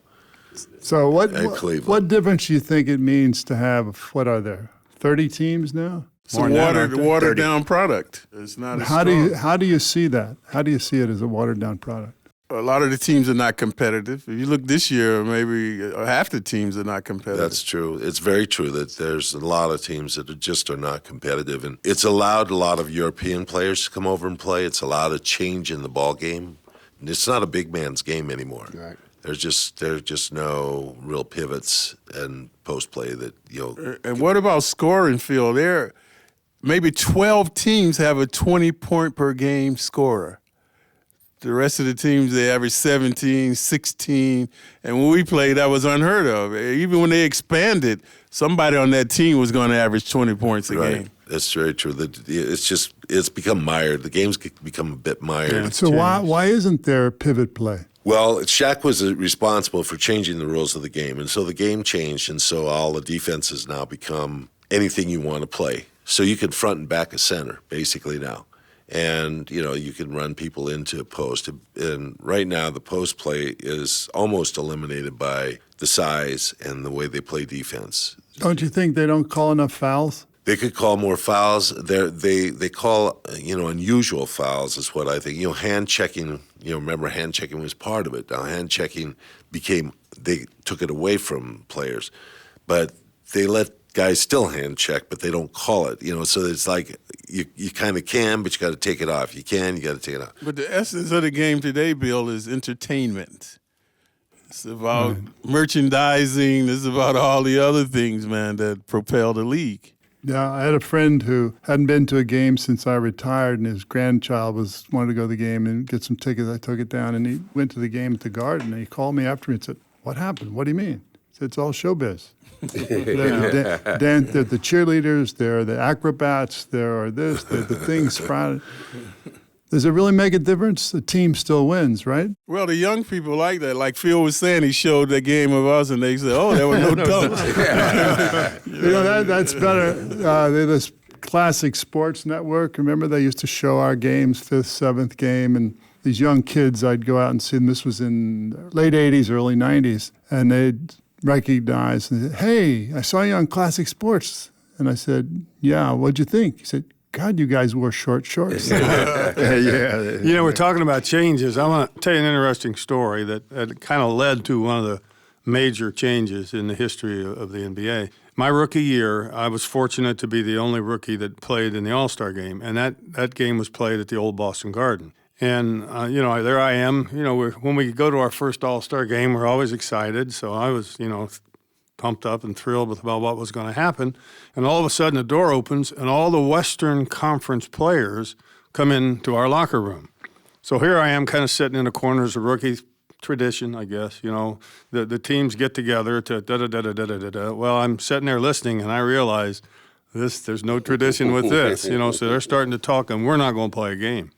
So and Cleveland. what difference do you think it means to have, what are there, 30 teams now? It's a watered down product. It's not as strong. How do you see that? How do you see it as a watered down product? A lot of the teams are not competitive. If you look this year, maybe half the teams are not competitive. That's true. It's very true that there's a lot of teams that are not competitive, and it's allowed a lot of European players to come over and play. It's allowed a change in the ball game. It's not a big man's game anymore. Right. There's just no real pivots and post play that And what about scoring, Phil? There, maybe 12 teams have a 20-point per game scorer. The rest of the teams, they average 17, 16. And when we played, that was unheard of. Even when they expanded, somebody on that team was going to average 20 points a game. That's very true. It's become mired. The game's become a bit mired. Yeah, so why isn't there pivot play? Well, Shaq was responsible for changing the rules of the game, and so the game changed, and so all the defenses now become anything you want to play. So you can front and back a center, basically now. And, you can run people into a post. And right now the post play is almost eliminated by the size and the way they play defense. Don't you think they don't call enough fouls? They could call more fouls. They call, unusual fouls is what I think. Hand checking, remember hand checking was part of it. Now hand checking they took it away from players. But they let guys still hand check, but they don't call it. So it's like you kind of can, but you got to take it off. You got to take it off. But the essence of the game today, Bill, is entertainment. It's about merchandising. It's about all the other things, man, that propel the league. Yeah, I had a friend who hadn't been to a game since I retired, and his grandchild wanted to go to the game and get some tickets. I took it down, and he went to the game at the Garden, and he called me after and said, "What happened? What do you mean?" I said, "It's all showbiz. They're the cheerleaders, they're the acrobats, there are this, they're the things sprouted." Does it really make a difference? The team still wins, right? Well, the young people like that. Like Phil was saying, he showed the game of us, and they said, "Oh, there were no dunks." That's better. They're this classic sports network. Remember, they used to show our games, 5th, 7th game, and these young kids, I'd go out and see them. This was in late 80s, early 90s, and they'd recognize, and say, "Hey, I saw you on Classic Sports." And I said, "Yeah, what'd you think?" He said, "God, you guys wore short shorts." Yeah. We're talking about changes. I want to tell you an interesting story that kind of led to one of the major changes in the history of the NBA. My rookie year, I was fortunate to be the only rookie that played in the All-Star game, and that game was played at the old Boston Garden. And, there I am. When we go to our first All-Star game, we're always excited. So I was, pumped up and thrilled about what was going to happen. And all of a sudden the door opens and all the Western Conference players come into our locker room. So here I am kind of sitting in the corner as a rookie. Tradition, I guess, the teams get together to da-da-da-da-da-da-da. Well, I'm sitting there listening and I realize there's no tradition with this, so they're starting to talk and we're not going to play a game.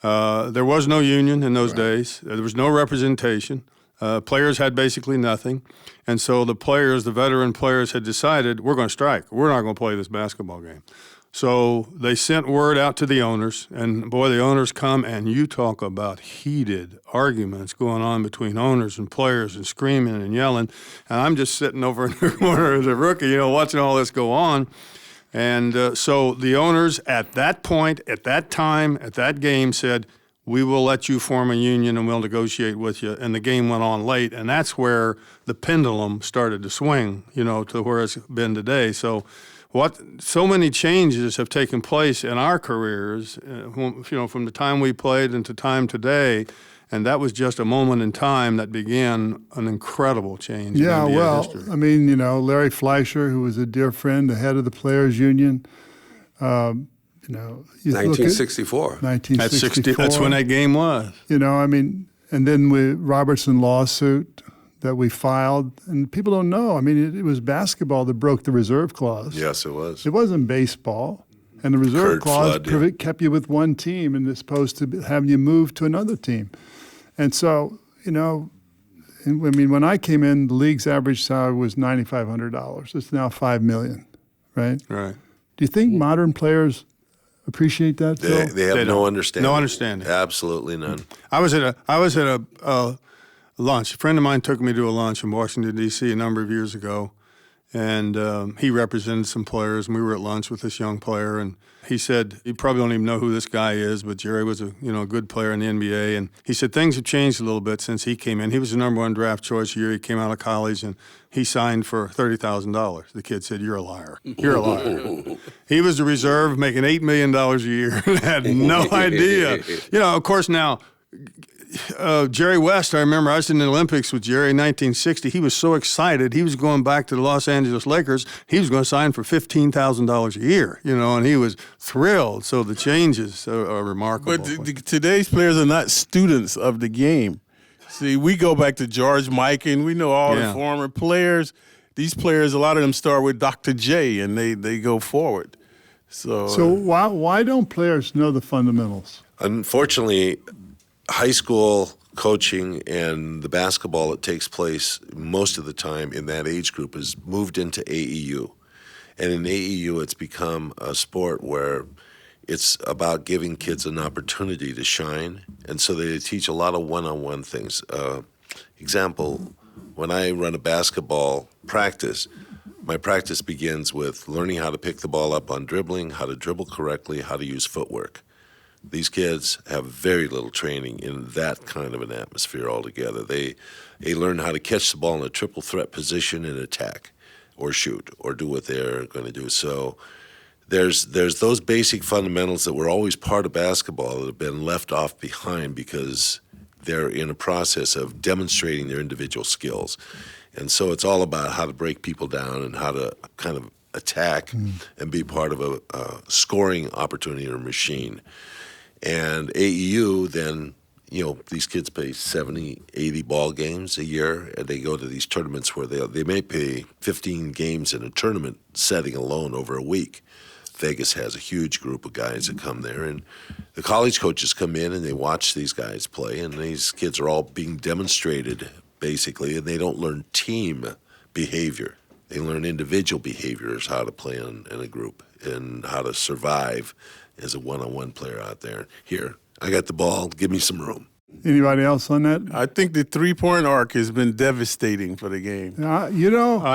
There was no union in those days. There was no representation. Players had basically nothing. And so the veteran players had decided, we're going to strike. We're not going to play this basketball game. So they sent word out to the owners, and boy, the owners come, and you talk about heated arguments going on between owners and players and screaming and yelling. And I'm just sitting over in the corner as a rookie, watching all this go on. And so the owners at that point, at that time, at that game said, we will let you form a union and we'll negotiate with you. And the game went on late, and that's where the pendulum started to swing, to where it's been today. So so many changes have taken place in our careers, from the time we played into time today, and that was just a moment in time that began an incredible change in NBA history. I mean, Larry Fleischer, who was a dear friend, the head of the Players Union, 1964. 1964. That's when that game was. And then with Robertson lawsuit that we filed, and people don't know. I mean, it was basketball that broke the reserve clause. Yes, it was. It wasn't baseball. And the reserve clause Flood, kept you with one team and it's supposed to have you move to another team. And so, when I came in, the league's average salary was $9,500. It's now $5 million, right? Right. Do you think modern players appreciate that, Phil? They have no understanding. No understanding. Absolutely none. I was at a lunch. A friend of mine took me to a lunch in Washington, D.C. a number of years ago, and he represented some players, and we were at lunch with this young player, and he said, you probably don't even know who this guy is, but Jerry was a good player in the NBA, and he said things have changed a little bit since he came in. He was the number one draft choice year. He came out of college, and he signed for $30,000. The kid said, "You're a liar. You're a liar." He was the reserve, making $8 million a year, had no idea. Of course, now, Jerry West, I remember I was in the Olympics with Jerry in 1960. He was so excited. He was going back to the Los Angeles Lakers. He was going to sign for $15,000 a year, and he was thrilled. So the changes are remarkable. But today's players are not students of the game. See, we go back to George Mikan. We know all the former players. These players, a lot of them start with Dr. J, and they go forward. So why don't players know the fundamentals? Unfortunately, high school coaching and the basketball that takes place most of the time in that age group is moved into AEU. And in AEU, it's become a sport where it's about giving kids an opportunity to shine. And so they teach a lot of one-on-one things. Example, when I run a basketball practice, My practice begins with learning how to pick the ball up on dribbling, how to dribble correctly, how to use footwork. These kids have very little training in that kind of an atmosphere altogether. They learn how to catch the ball in a triple threat position and attack or shoot or do what they're going to do. So there's those basic fundamentals that were always part of basketball that have been left off behind because they're in a process of demonstrating their individual skills. And so it's all about how to break people down and how to kind of attack and be part of a scoring opportunity or machine. And AEU then, these kids play 70, 80 ball games a year, and they go to these tournaments where they may play 15 games in a tournament setting alone over a week. Vegas has a huge group of guys that come there, and the college coaches come in and they watch these guys play, and these kids are all being demonstrated basically, and they don't learn team behavior. They learn individual behaviors, how to play in a group and how to survive as a one-on-one player out there. Here, I got the ball, give me some room. Anybody else on that? I think the three-point arc has been devastating for the game. I totally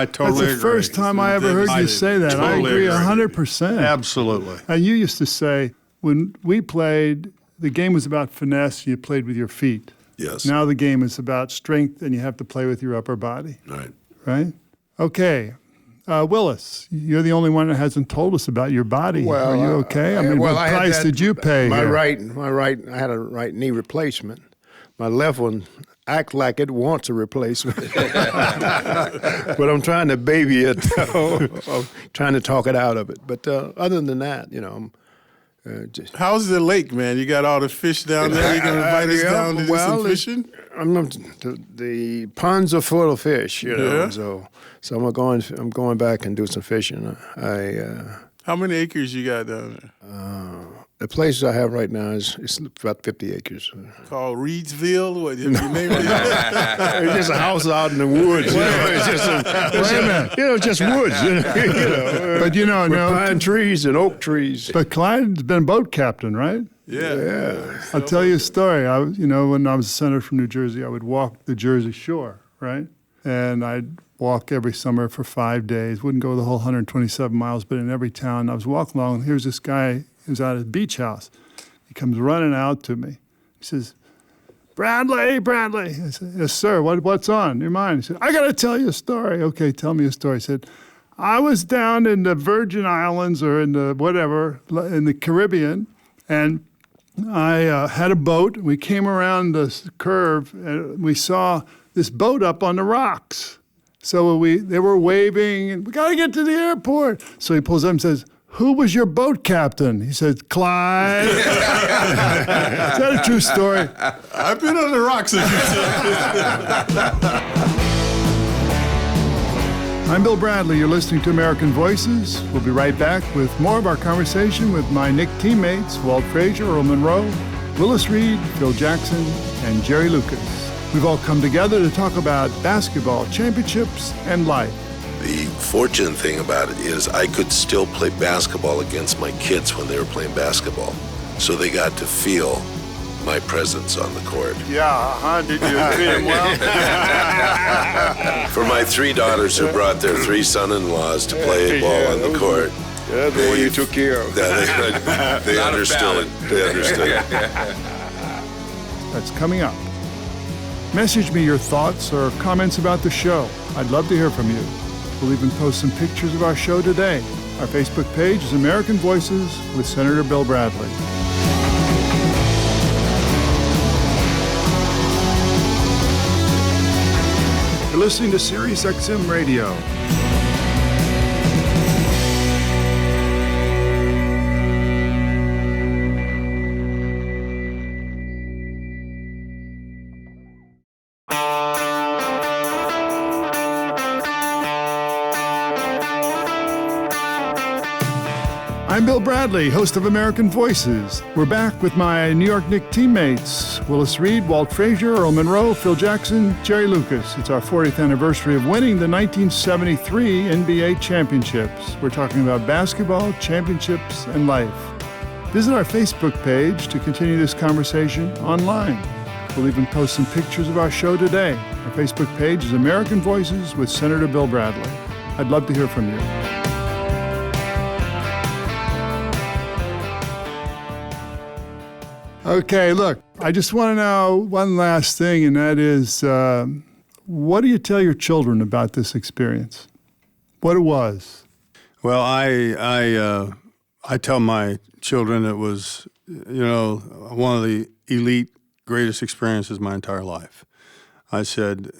that's the agree. first time I ever heard you say that. I agree 100%. Absolutely. And you used to say, when we played, the game was about finesse, you played with your feet. Yes. Now the game is about strength, and you have to play with your upper body. Right. Right? Okay. Willis, you're the only one that hasn't told us about your body. Well, are you okay? I mean, what price did you pay? My here? right, I had a right knee replacement. My left one act like it wants a replacement. But I'm trying to baby it, trying to talk it out of it. But other than that, I'm just... How's the lake, man? You got all the fish down there? You going to invite us down to do some fishing? The ponds are full of fish, Yeah. So I'm going back and do some fishing. How many acres you got down there? The place I have right now is about 50 acres. Called Reedsville? What did you name it? It's just a house out in the woods. It's just woods. But with pine trees and oak trees. But Clyde's been boat captain, right? Yeah. I'll tell you a story. When I was a senator from New Jersey, I would walk the Jersey Shore, right? And I'd walk every summer for 5 days. Wouldn't go the whole 127 miles, but in every town. I was walking along, and here's this guy who's out at the beach house. He comes running out to me. He says, Bradley. I said, yes, sir. What's on your mind? He said, I got to tell you a story. Okay, tell me a story. He said, I was down in the Virgin Islands or in the whatever, in the Caribbean, and I had a boat. We came around the curve, and we saw this boat up on the rocks. So they were waving, and we got to get to the airport. So he pulls up and says, who was your boat captain? He said, Clyde. Is that a true story? I've been on the rocks a few times. I'm Bill Bradley. You're listening to American Voices. We'll be right back with more of our conversation with my Knicks teammates, Walt Frazier, Earl Monroe, Willis Reed, Phil Jackson, and Jerry Lucas. We've all come together to talk about basketball, championships, and life. The fortunate thing about it is I could still play basketball against my kids when they were playing basketball. So they got to feel my presence on the court. Yeah, did you treat him well? For my 3 daughters who brought their 3 son-in-laws to play ball on the court. Yeah, the one you took care of. They understood. They understood. That's coming up. Message me your thoughts or comments about the show. I'd love to hear from you. We'll even post some pictures of our show today. Our Facebook page is American Voices with Senator Bill Bradley. You're listening to Sirius XM Radio. I'm Bill Bradley, host of American Voices. We're back with my New York Knicks teammates, Willis Reed, Walt Frazier, Earl Monroe, Phil Jackson, Jerry Lucas. It's our 40th anniversary of winning the 1973 NBA championships. We're talking about basketball, championships, and life. Visit our Facebook page to continue this conversation online. We'll even post some pictures of our show today. Our Facebook page is American Voices with Senator Bill Bradley. I'd love to hear from you. Okay, look, I just want to know one last thing, and that is, what do you tell your children about this experience? What it was? Well, I tell my children it was, one of the elite, greatest experiences of my entire life. I said,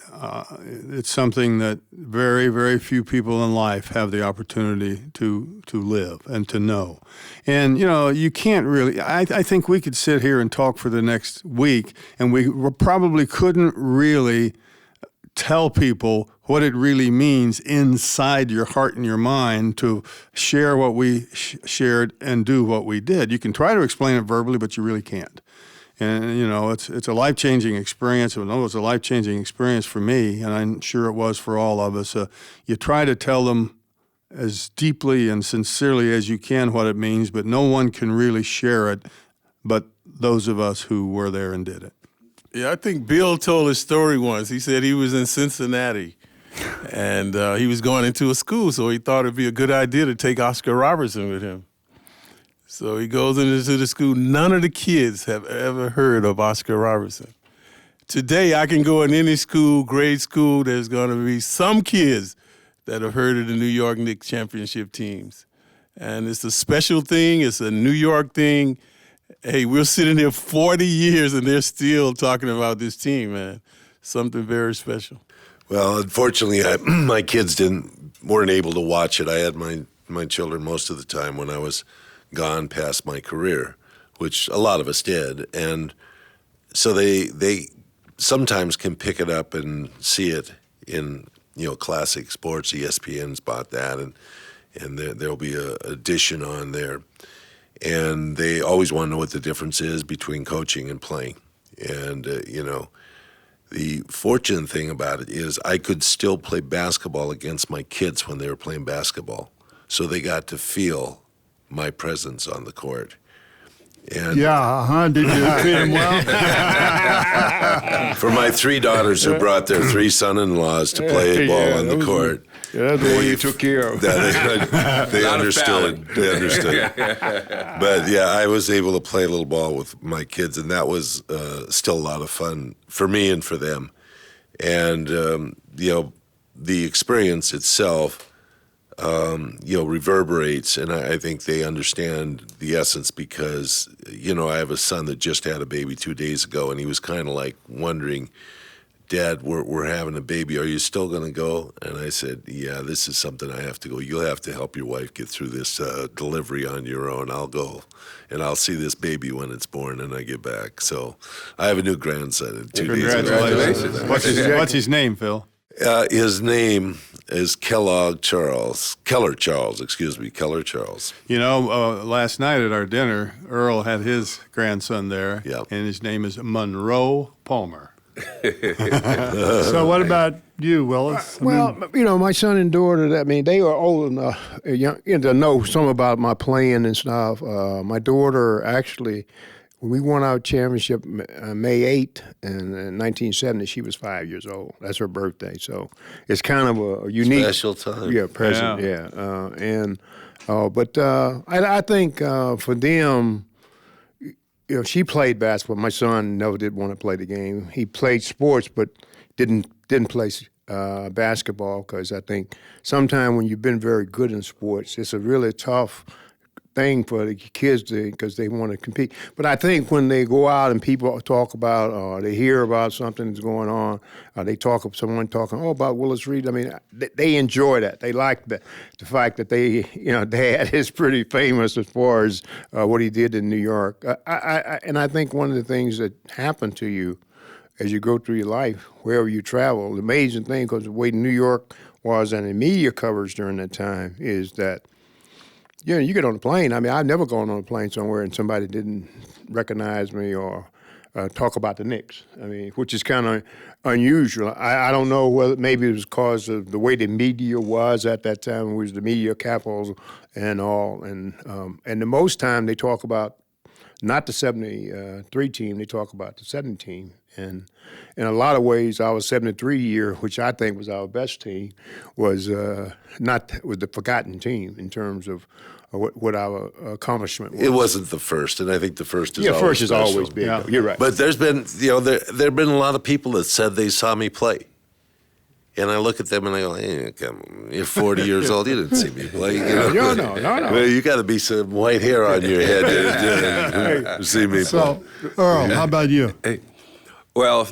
it's something that very, very few people in life have the opportunity to live and to know. And, you can't really, I think we could sit here and talk for the next week, and we probably couldn't really tell people what it really means inside your heart and your mind to share what we shared and do what we did. You can try to explain it verbally, but you really can't. And, it's a life-changing experience. It was a life-changing experience for me, and I'm sure it was for all of us. You try to tell them as deeply and sincerely as you can what it means, but no one can really share it but those of us who were there and did it. Yeah, I think Bill told his story once. He said he was in Cincinnati, and he was going into a school, so he thought it'd be a good idea to take Oscar Robertson with him. So he goes into the school. None of the kids have ever heard of Oscar Robertson. Today, I can go in any school, grade school, there's going to be some kids that have heard of the New York Knicks championship teams. And it's a special thing. It's a New York thing. Hey, we're sitting here 40 years, and they're still talking about this team, man. Something very special. Well, unfortunately, my kids weren't able to watch it. I had my children most of the time when I was gone past my career, which a lot of us did. And so they sometimes can pick it up and see it in, classic sports. ESPN's bought that, and there'll be a edition on there. And they always want to know what the difference is between coaching and playing. And, the fortunate thing about it is I could still play basketball against my kids when they were playing basketball. So they got to feel my presence on the court. And did you treat him well? For my three daughters who brought their three son-in-laws to play ball on the court. That's the one you took care of. They understood. They understood. But I was able to play a little ball with my kids, and that was still a lot of fun for me and for them. And, the experience itself, reverberates, and I think they understand the essence because, I have a son that just had a baby 2 days ago, and he was kind of like wondering, Dad, we're having a baby. Are you still going to go? And I said, yeah, this is something I have to go. You'll have to help your wife get through this delivery on your own. I'll go, and I'll see this baby when it's born and I get back. So I have a new grandson in 2 days. Congratulations. What's his name, Phil? His name is Keller Charles. Last night at our dinner, Earl had his grandson there, and his name is Monroe Palmer. So what about you, Willis? My son and daughter, they were old enough to know some about my playing and stuff. My daughter, actually, when we won our championship May 8th in 1970, she was 5 years old. That's her birthday. So it's kind of a unique... Special time. Yeah, present, But I think for them... she played basketball. My son never did want to play the game. He played sports, but didn't play basketball because I think sometimes when you've been very good in sports, it's a really tough thing for the kids because they want to compete. But I think when they go out and people talk about or they hear about something that's going on, someone talking about Willis Reed. They enjoy that. They like the fact that Dad is pretty famous as far as what he did in New York. And I think one of the things that happen to you as you go through your life, wherever you travel, the amazing thing, because the way New York was and the media coverage during that time is that you get on a plane. I've never gone on a plane somewhere and somebody didn't recognize me or talk about the Knicks. Which is kind of unusual. I don't know whether maybe it was because of the way the media was at that time. It was the media capitals and all. And the most time they talk about not the 73 team, they talk about the 70 team. And in a lot of ways, our 73 year, which I think was our best team, was the forgotten team in terms of what our accomplishment was. It wasn't the first, and I think the first is always first is special. always big. Yeah. You're right. But there's been, there've been a lot of people that said they saw me play. And I look at them and I go, hey, come on, you're 40 years old. You didn't see me play. No. Well, you got to be some white hair on your head to see me play. So, Earl, how about you? Hey, well,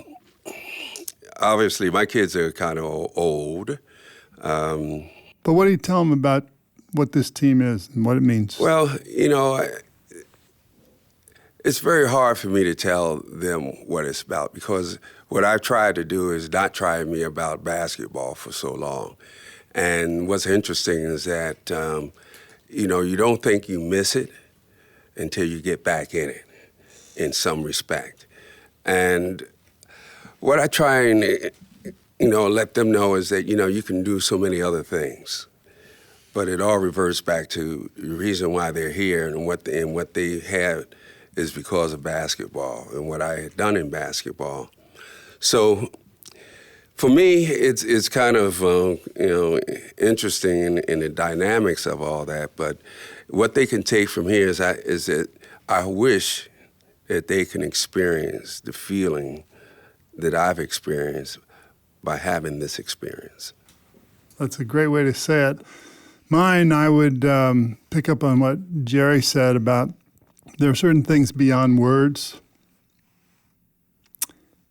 obviously my kids are kind of old. But what do you tell them about what this team is and what it means? Well, it's very hard for me to tell them what it's about because what I've tried to do is not try to be about basketball for so long. And what's interesting is that, you don't think you miss it until you get back in it in some respect. And what I try and, let them know is that, you can do so many other things. But it all reverts back to the reason why they're here and what they had is because of basketball and what I had done in basketball. So for me, it's kind of interesting in the dynamics of all that. But what they can take from here is that I wish that they can experience the feeling that I've experienced by having this experience. That's a great way to say it. Mine, I would pick up on what Jerry said about there are certain things beyond words.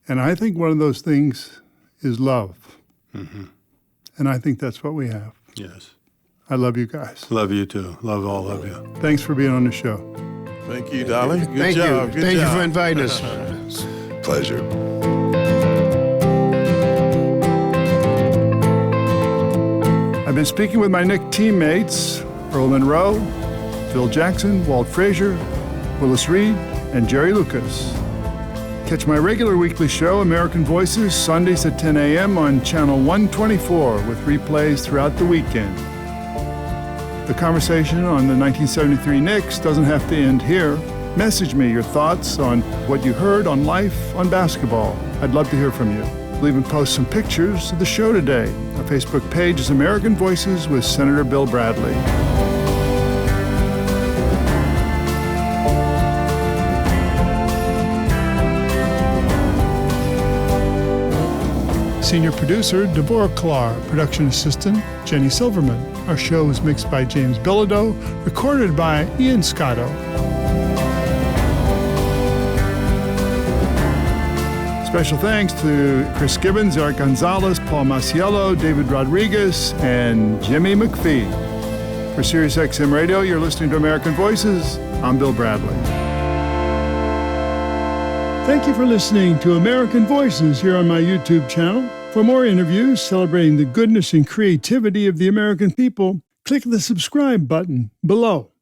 And I think one of those things is love. Mm-hmm. And I think that's what we have. Yes. I love you guys. Love you too. Love all of you. Thanks for being on the show. Thank you, darling. Good Thank job. you. Thank you for inviting us. Pleasure. I've been speaking with my Knicks teammates, Earl Monroe, Phil Jackson, Walt Frazier, Willis Reed, and Jerry Lucas. Catch my regular weekly show, American Voices, Sundays at 10 a.m. on Channel 124 with replays throughout the weekend. The conversation on the 1973 Knicks doesn't have to end here. Message me your thoughts on what you heard on life on basketball. I'd love to hear from you. We'll even post some pictures of the show today. Our Facebook page is American Voices with Senator Bill Bradley. Senior producer, Deborah Klar. Production assistant, Jenny Silverman. Our show is mixed by James Bilodeau, recorded by Ian Scotto. Special thanks to Chris Gibbons, Eric Gonzalez, Paul Maciello, David Rodriguez, and Jimmy McPhee. For Sirius XM Radio, you're listening to American Voices. I'm Bill Bradley. Thank you for listening to American Voices here on my YouTube channel. For more interviews celebrating the goodness and creativity of the American people, click the subscribe button below.